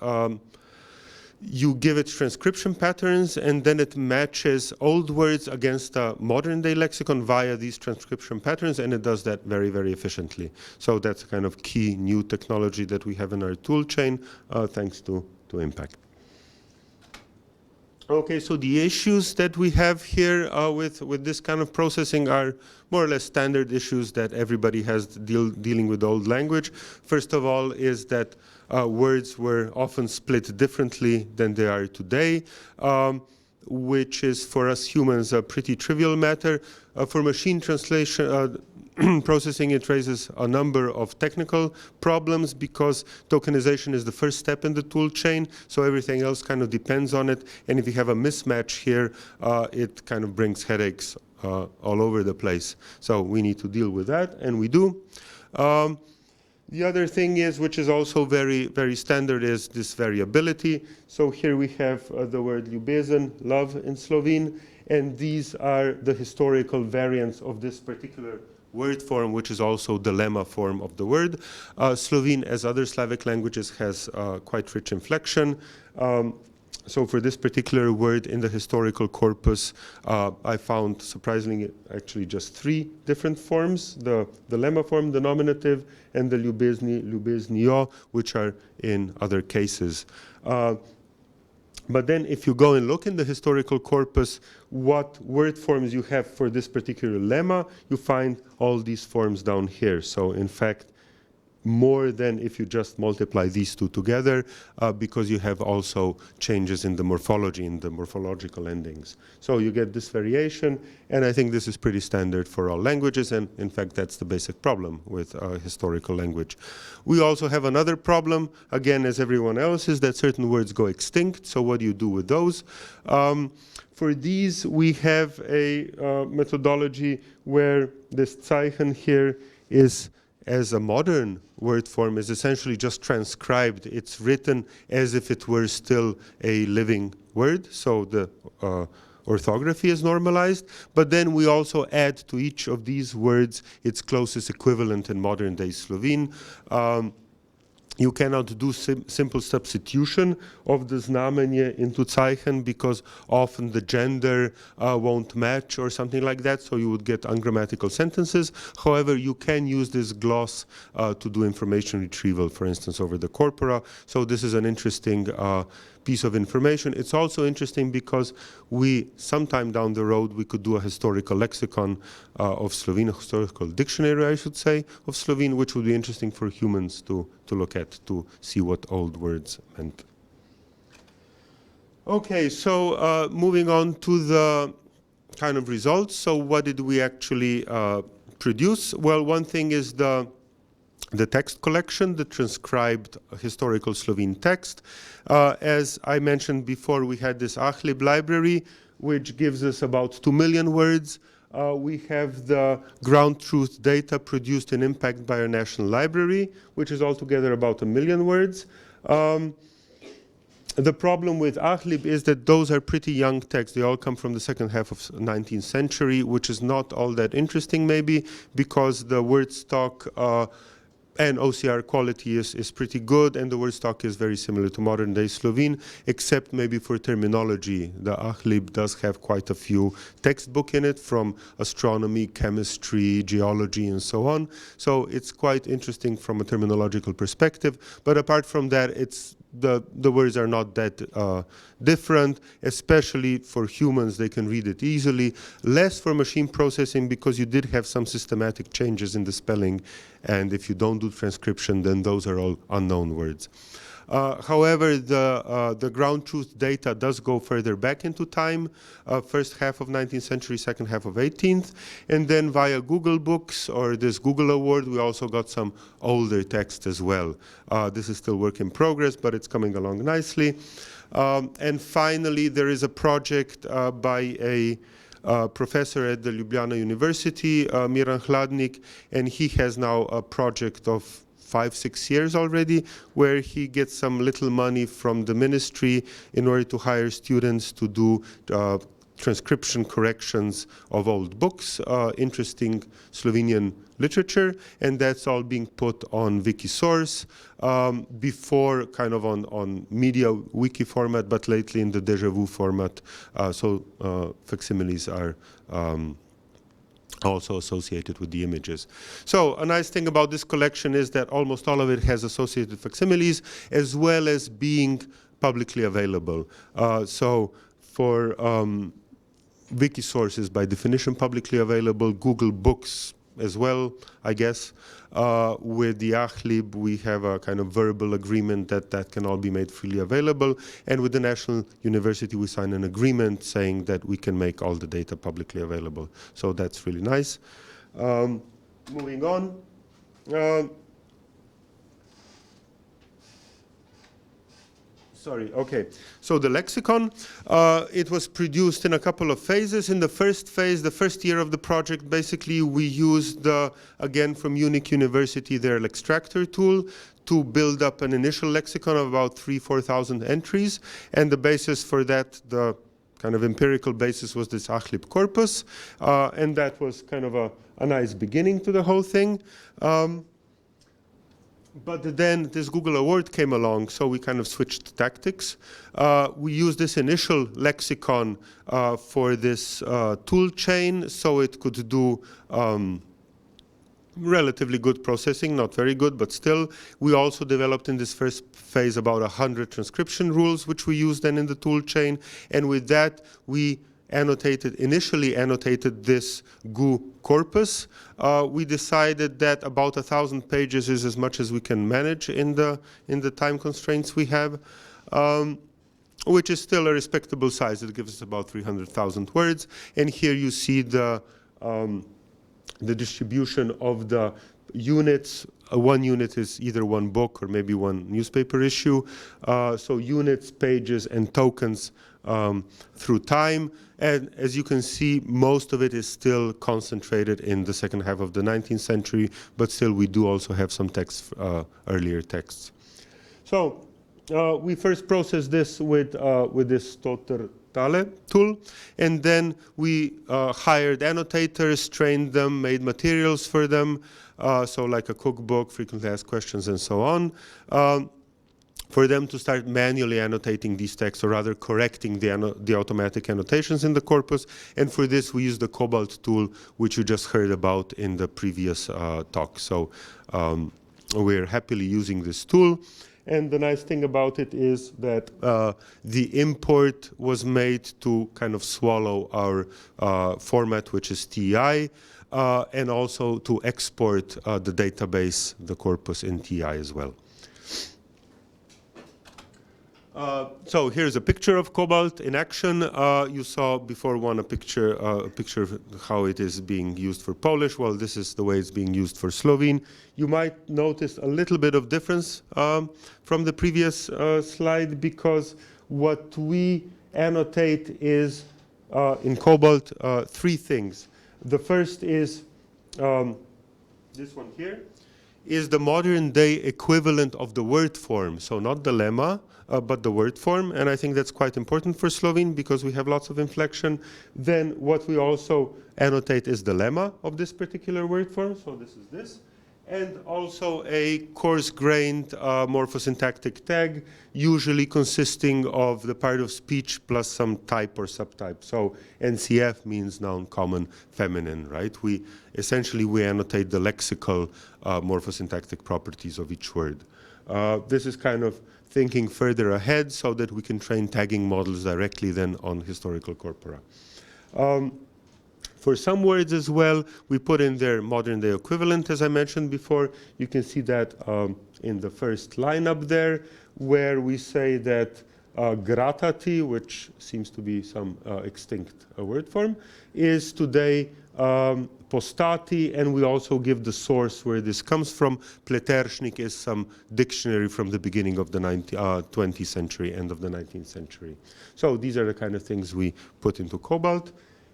You give it transcription patterns and then it matches old words against a modern day lexicon via these transcription patterns, and it does that very, very efficiently. So that's a kind of key new technology that we have in our tool chain thanks to impact. Okay, so the issues that we have here with this kind of processing are more or less standard issues that everybody has dealing with old language. First of all is that words were often split differently than they are today. which is for us humans a pretty trivial matter. For machine translation processing, it raises a number of technical problems because tokenization is the first step in the tool chain, so everything else kind of depends on it. And if you have a mismatch here, it kind of brings headaches all over the place. So we need to deal with that, and we do. The other thing is, which is also very, very standard, is this variability. So here we have the word ljubezen, love in Slovene, and these are the historical variants of this particular word form, which is also the lemma form of the word. Slovene, as other Slavic languages, has quite rich inflection. So for this particular word in the historical corpus, I found, surprisingly, actually just 3 different forms: the lemma form, the nominative, and the ljubezni, ljubeznio, which are in other cases. But then if you go and look in the historical corpus, what word forms you have for this particular lemma, you find all these forms down here. So in fact, more than if you just multiply these two together, because you have also changes in the morphology, in the morphological endings. So you get this variation, and I think this is pretty standard for all languages, and in fact that's the basic problem with historical language. We also have another problem, again as everyone else, is that certain words go extinct. So what do you do with those? For these we have a methodology where this Zeichen here is, as a modern word form, is essentially just transcribed. It's written as if it were still a living word, so the orthography is normalized, but then we also add to each of these words its closest equivalent in modern day Slovene. You cannot do simple substitution of the znamenje into Zeichen because often the gender won't match or something like that, so you would get ungrammatical sentences. However, you can use this gloss to do information retrieval, for instance, over the corpora. So this is an interesting piece of information. It's also interesting because sometime down the road, we could do a historical lexicon of Slovene, a historical dictionary, I should say, of Slovene, which would be interesting for humans to look at, to see what old words meant. Okay, so moving on to the kind of results. So what did we actually produce? Well, one thing is the text collection, the transcribed historical Slovene text. As I mentioned before, we had this Achlib library, which gives us about 2 million words. We have the ground truth data produced in impact by our national library, which is altogether about 1 million words. The problem with Achlib is that those are pretty young texts. They all come from the second half of 19th century, which is not all that interesting maybe, because the word stock and OCR quality is pretty good, and the word stock is very similar to modern day Slovene, except maybe for terminology. The Achlib does have quite a few textbooks in it from astronomy, chemistry, geology, and so on. So it's quite interesting from a terminological perspective. But apart from that, the words are not that different, especially for humans. They can read it easily. Less for machine processing, because you did have some systematic changes in the spelling, and if you don't do transcription, then those are all unknown words. However, the ground truth data does go further back into time, first half of 19th century, second half of 18th, and then via Google Books or this Google Award, we also got some older text as well. This is still work in progress, but it's coming along nicely. And finally, there is a project by a professor at the Ljubljana University, Miran Hladnik, and he has now a project of 5-6 years already, where he gets some little money from the ministry in order to hire students to do transcription corrections of old books, interesting Slovenian literature, and that's all being put on Wikisource, before kind of on media wiki format, but lately in the déjà vu format, so facsimiles are also associated with the images. So a nice thing about this collection is that almost all of it has associated facsimiles, as well as being publicly available. So for Wikisource is by definition publicly available. Google Books as well, I guess. With the ACHLIB, we have a kind of verbal agreement that can all be made freely available. And with the National University, we sign an agreement saying that we can make all the data publicly available. So that's really nice. Moving on. Sorry, okay. So the lexicon, it was produced in a couple of phases. In the first phase, the first year of the project, basically we used, again from Munich University, their extractor tool to build up an initial lexicon of about 3,000–4,000 entries. And the basis for that, the kind of empirical basis, was this ACHLIB corpus. And that was kind of a nice beginning to the whole thing. But then this Google Award came along, so we kind of switched tactics. We used this initial lexicon for this tool chain, so it could do relatively good processing, not very good, but still. We also developed in this first phase about 100 transcription rules, which we used then in the tool chain. And with that, we initially annotated this GU corpus. We decided that about 1,000 pages is as much as we can manage in the time constraints we have, which is still a respectable size. It gives us about 300,000 words. And here you see the distribution of the units. One unit is either one book or maybe one newspaper issue. So units, pages, and tokens through time. And as you can see, most of it is still concentrated in the second half of the 19th century, but still we do also have some texts, earlier texts. So we first processed this with this Tale tool, and then we hired annotators, trained them, made materials for them, so like a cookbook, frequently asked questions, and so on, for them to start manually annotating these texts, or rather correcting the automatic annotations in the corpus. And for this, we use the Cobalt tool, which you just heard about in the previous talk. So we're happily using this tool. And the nice thing about it is that the import was made to kind of swallow our format, which is TI, and also to export the database, the corpus, in TI as well. So here's a picture of Cobalt in action. You saw before a picture of how it is being used for Polish. Well, this is the way it's being used for Slovene. You might notice a little bit of difference from the previous slide, because what we annotate is, in Cobalt, three things. The first is this one here, is the modern day equivalent of the word form. So not the lemma, but the word form, and I think that's quite important for Slovene because we have lots of inflection. Then what we also annotate is the lemma of this particular word form, so this is this, and also a coarse-grained morphosyntactic tag, usually consisting of the part of speech plus some type or subtype. So NCF means noun, common, feminine, right? We annotate the lexical morphosyntactic properties of each word. This is kind of thinking further ahead so that we can train tagging models directly then on historical corpora. For some words as well, we put in their modern day equivalent, as I mentioned before. You can see that in the first line up there, where we say that gratati, which seems to be some extinct word form, is today postati, and we also give the source where this comes from. Pletershnik is some dictionary from the beginning of the 20th century, end of the 19th century. So these are the kind of things we put into Cobalt.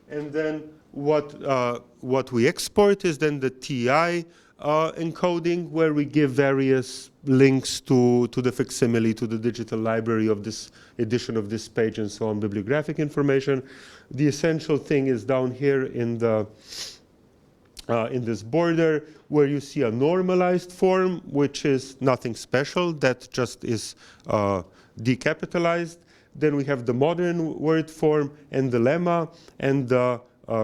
And then what we export is then the TI encoding, where we give various links to the facsimile, to the digital library of this edition of this page, and so on, bibliographic information. The essential thing is down here in this border, where you see a normalized form, which is nothing special, that just is decapitalized. Then we have the modern word form and the lemma and the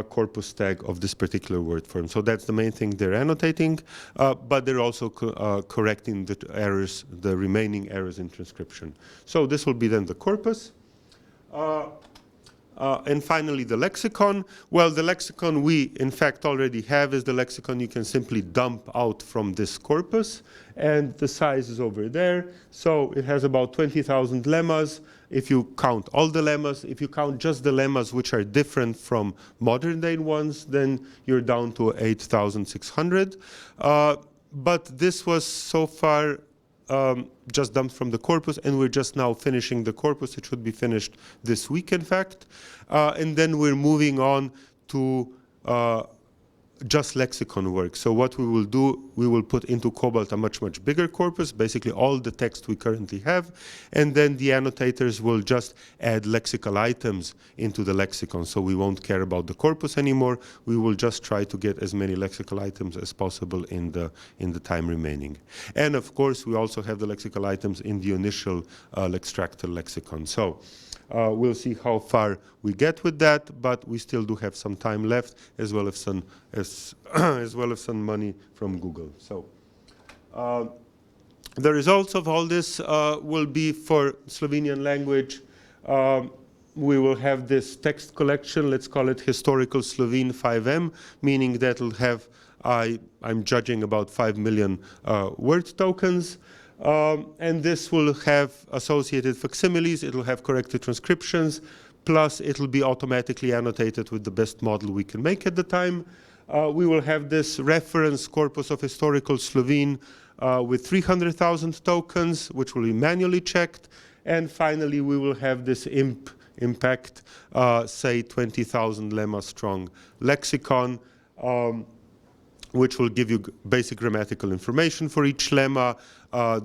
corpus tag of this particular word form. So that's the main thing they're annotating, but they're also correcting the errors, the remaining errors in transcription. So this will be then the corpus. And finally, the lexicon. Well, the lexicon we, in fact, already have is the lexicon you can simply dump out from this corpus. And the size is over there. So it has about 20,000 lemmas. If you count all the lemmas, if you count just the lemmas which are different from modern day ones, then you're down to 8,600. But this was so far just dumped from the corpus, and we're just now finishing the corpus. It should be finished this week, in fact. And then we're moving on to just lexicon work. So what we will do, we will put into Cobalt a much, much bigger corpus, basically all the text we currently have, and then the annotators will just add lexical items into the lexicon. So we won't care about the corpus anymore. We will just try to get as many lexical items as possible in the time remaining. And of course, we also have the lexical items in the initial Lextractor lexicon. So we'll see how far we get with that, but we still do have some time left, as well as some as well as some money from Google. So the results of all this will be for Slovenian language. We will have this text collection. Let's call it Historical Slovene 5M, meaning that it'll have, I'm judging, about 5 million word tokens. And this will have associated facsimiles, it'll have corrected transcriptions, plus it'll be automatically annotated with the best model we can make at the time. We will have this reference corpus of historical Slovene with 300,000 tokens, which will be manually checked. And finally, we will have this impact, say 20,000 lemma strong lexicon, which will give you basic grammatical information for each lemma,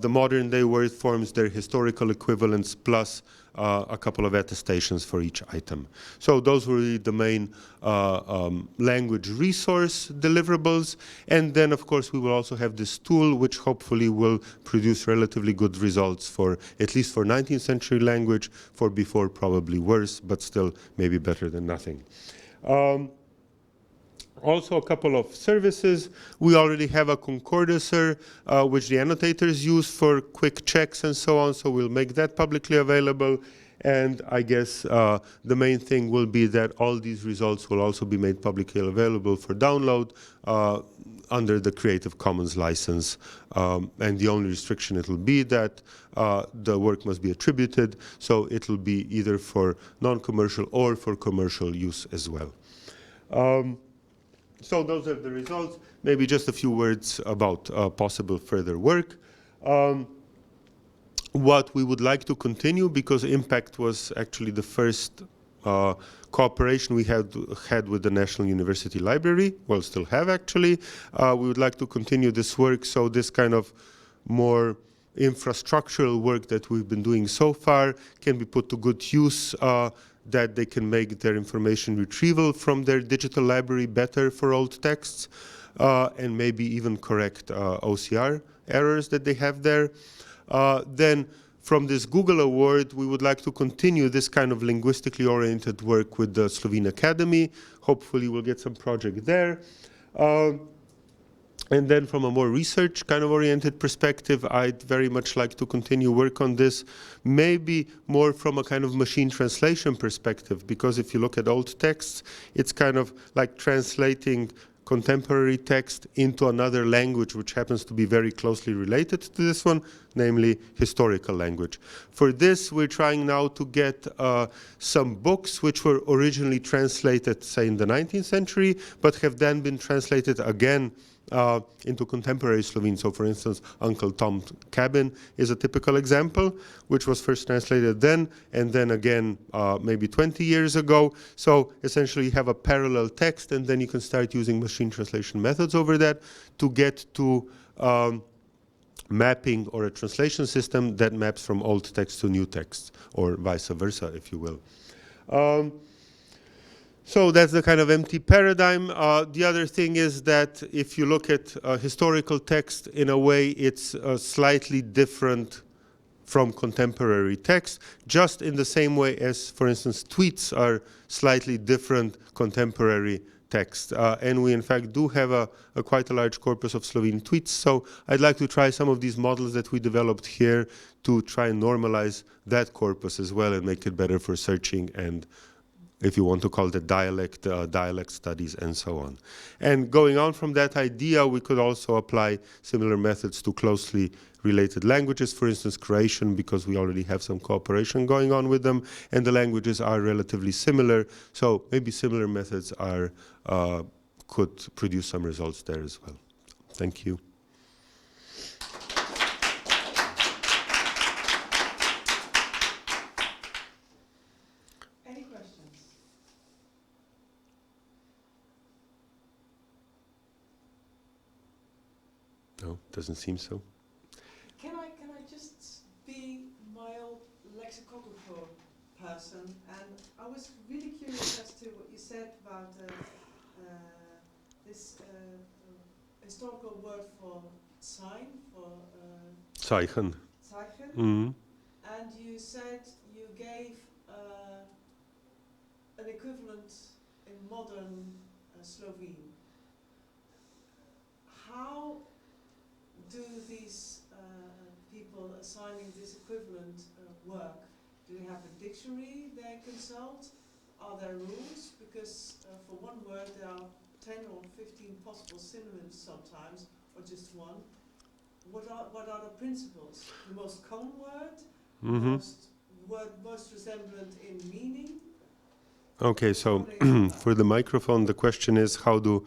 the modern day word forms, their historical equivalents, plus a couple of attestations for each item. So those were the main language resource deliverables. And then, of course, we will also have this tool, which hopefully will produce relatively good results for, at least for 19th century language, for before probably worse, but still maybe better than nothing. Also a couple of services. We already have a concordancer, which the annotators use for quick checks and so on, so we'll make that publicly available. And I guess the main thing will be that all these results will also be made publicly available for download under the Creative Commons license. And the only restriction it will be that the work must be attributed, so it will be either for non-commercial or for commercial use as well. So those are the results. Maybe just a few words about possible further work. What we would like to continue, because Impact was actually the first cooperation we had with the National University Library, well, still have actually. We would like to continue this work, so this kind of more infrastructural work that we've been doing so far can be put to good use, that they can make their information retrieval from their digital library better for old texts, and maybe even correct OCR errors that they have there. Then from this Google Award, we would like to continue this kind of linguistically oriented work with the Slovene Academy. Hopefully we'll get some project there. And then from a more research kind of oriented perspective, I'd very much like to continue work on this, maybe more from a kind of machine translation perspective, because if you look at old texts, it's kind of like translating contemporary text into another language which happens to be very closely related to this one, namely historical language. For this, we're trying now to get some books which were originally translated, say, in the 19th century, but have then been translated again into contemporary Slovene. So, for instance, Uncle Tom's Cabin is a typical example, which was first translated then, and then again maybe 20 years ago. So, essentially, you have a parallel text, and then you can start using machine translation methods over that to get to mapping or a translation system that maps from old text to new text, or vice versa, if you will. So that's the kind of empty paradigm. The other thing is that if you look at historical text, in a way it's slightly different from contemporary text, just in the same way as, for instance, tweets are slightly different contemporary text. And we, in fact, do have a quite a large corpus of Slovene tweets. So I'd like to try some of these models that we developed here to try and normalize that corpus as well and make it better for searching and if you want to call it dialect, dialect studies, and so on. And going on from that idea, we could also apply similar methods to closely related languages, for instance, Croatian, because we already have some cooperation going on with them, and the languages are relatively similar, so maybe similar methods are could produce some results there as well. Thank you. Any questions? No, doesn't seem so. Can I just be my old lexicographer person? And I was really curious as to what you said about this historical word for sign, for Zeichen. Zeichen. Mm. And you said you gave an equivalent in modern Slovene. How do these people assigning this equivalent work? Do they have a dictionary they consult? Are there rules? Because for one word there are 10 or 15 possible synonyms sometimes, or just one. What are the principles? The most common word? Mm-hmm. Most resemblant in meaning? Okay, so for the microphone, the question is how do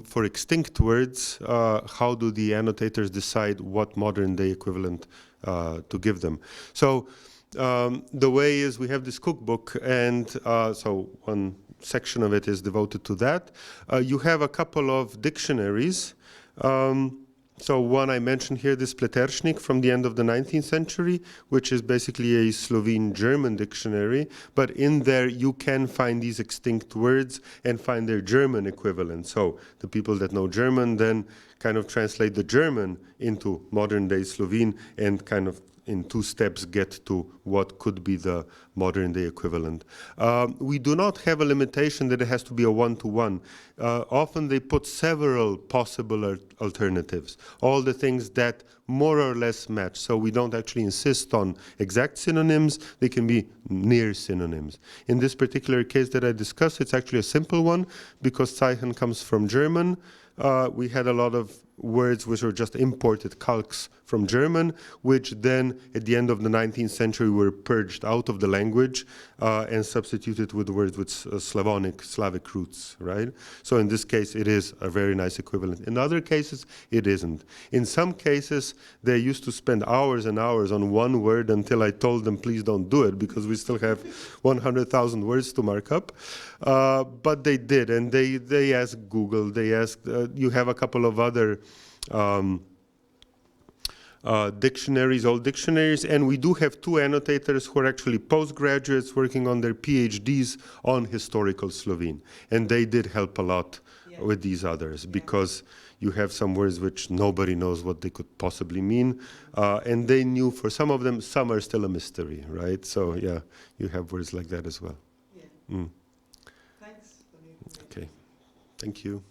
for extinct words, how do the annotators decide what modern day equivalent to give them? So the way is we have this cookbook, and so one section of it is devoted to that. You have a couple of dictionaries. So one I mentioned here, this Pleterschnik from the end of the 19th century, which is basically a Slovene-German dictionary, but in there you can find these extinct words and find their German equivalent. So the people that know German then kind of translate the German into modern-day Slovene and kind of in 2 steps get to what could be the modern-day equivalent. We do not have a limitation that it has to be a one-to-one. Often they put several possible alternatives, all the things that more or less match. So we don't actually insist on exact synonyms, they can be near synonyms. In this particular case that I discussed, it's actually a simple one, because Zeichen comes from German. We had a lot of words which were just imported calques from German, which then at the end of the 19th century were purged out of the language and substituted with words with Slavic roots, right? So in this case, it is a very nice equivalent. In other cases, it isn't. In some cases, they used to spend hours and hours on one word until I told them, please don't do it, because we still have 100,000 words to mark up. But they did, and they asked Google, they asked, you have a couple of other dictionaries, old dictionaries, and we do have 2 annotators who are actually postgraduates working on their PhDs on historical Slovene. And they did help a lot with these others, because you have some words which nobody knows what they could possibly mean. And they knew for some of them, some are still a mystery, right? So yeah, you have words like that as well. Yeah. Mm. Thanks for the information. Okay, thank you.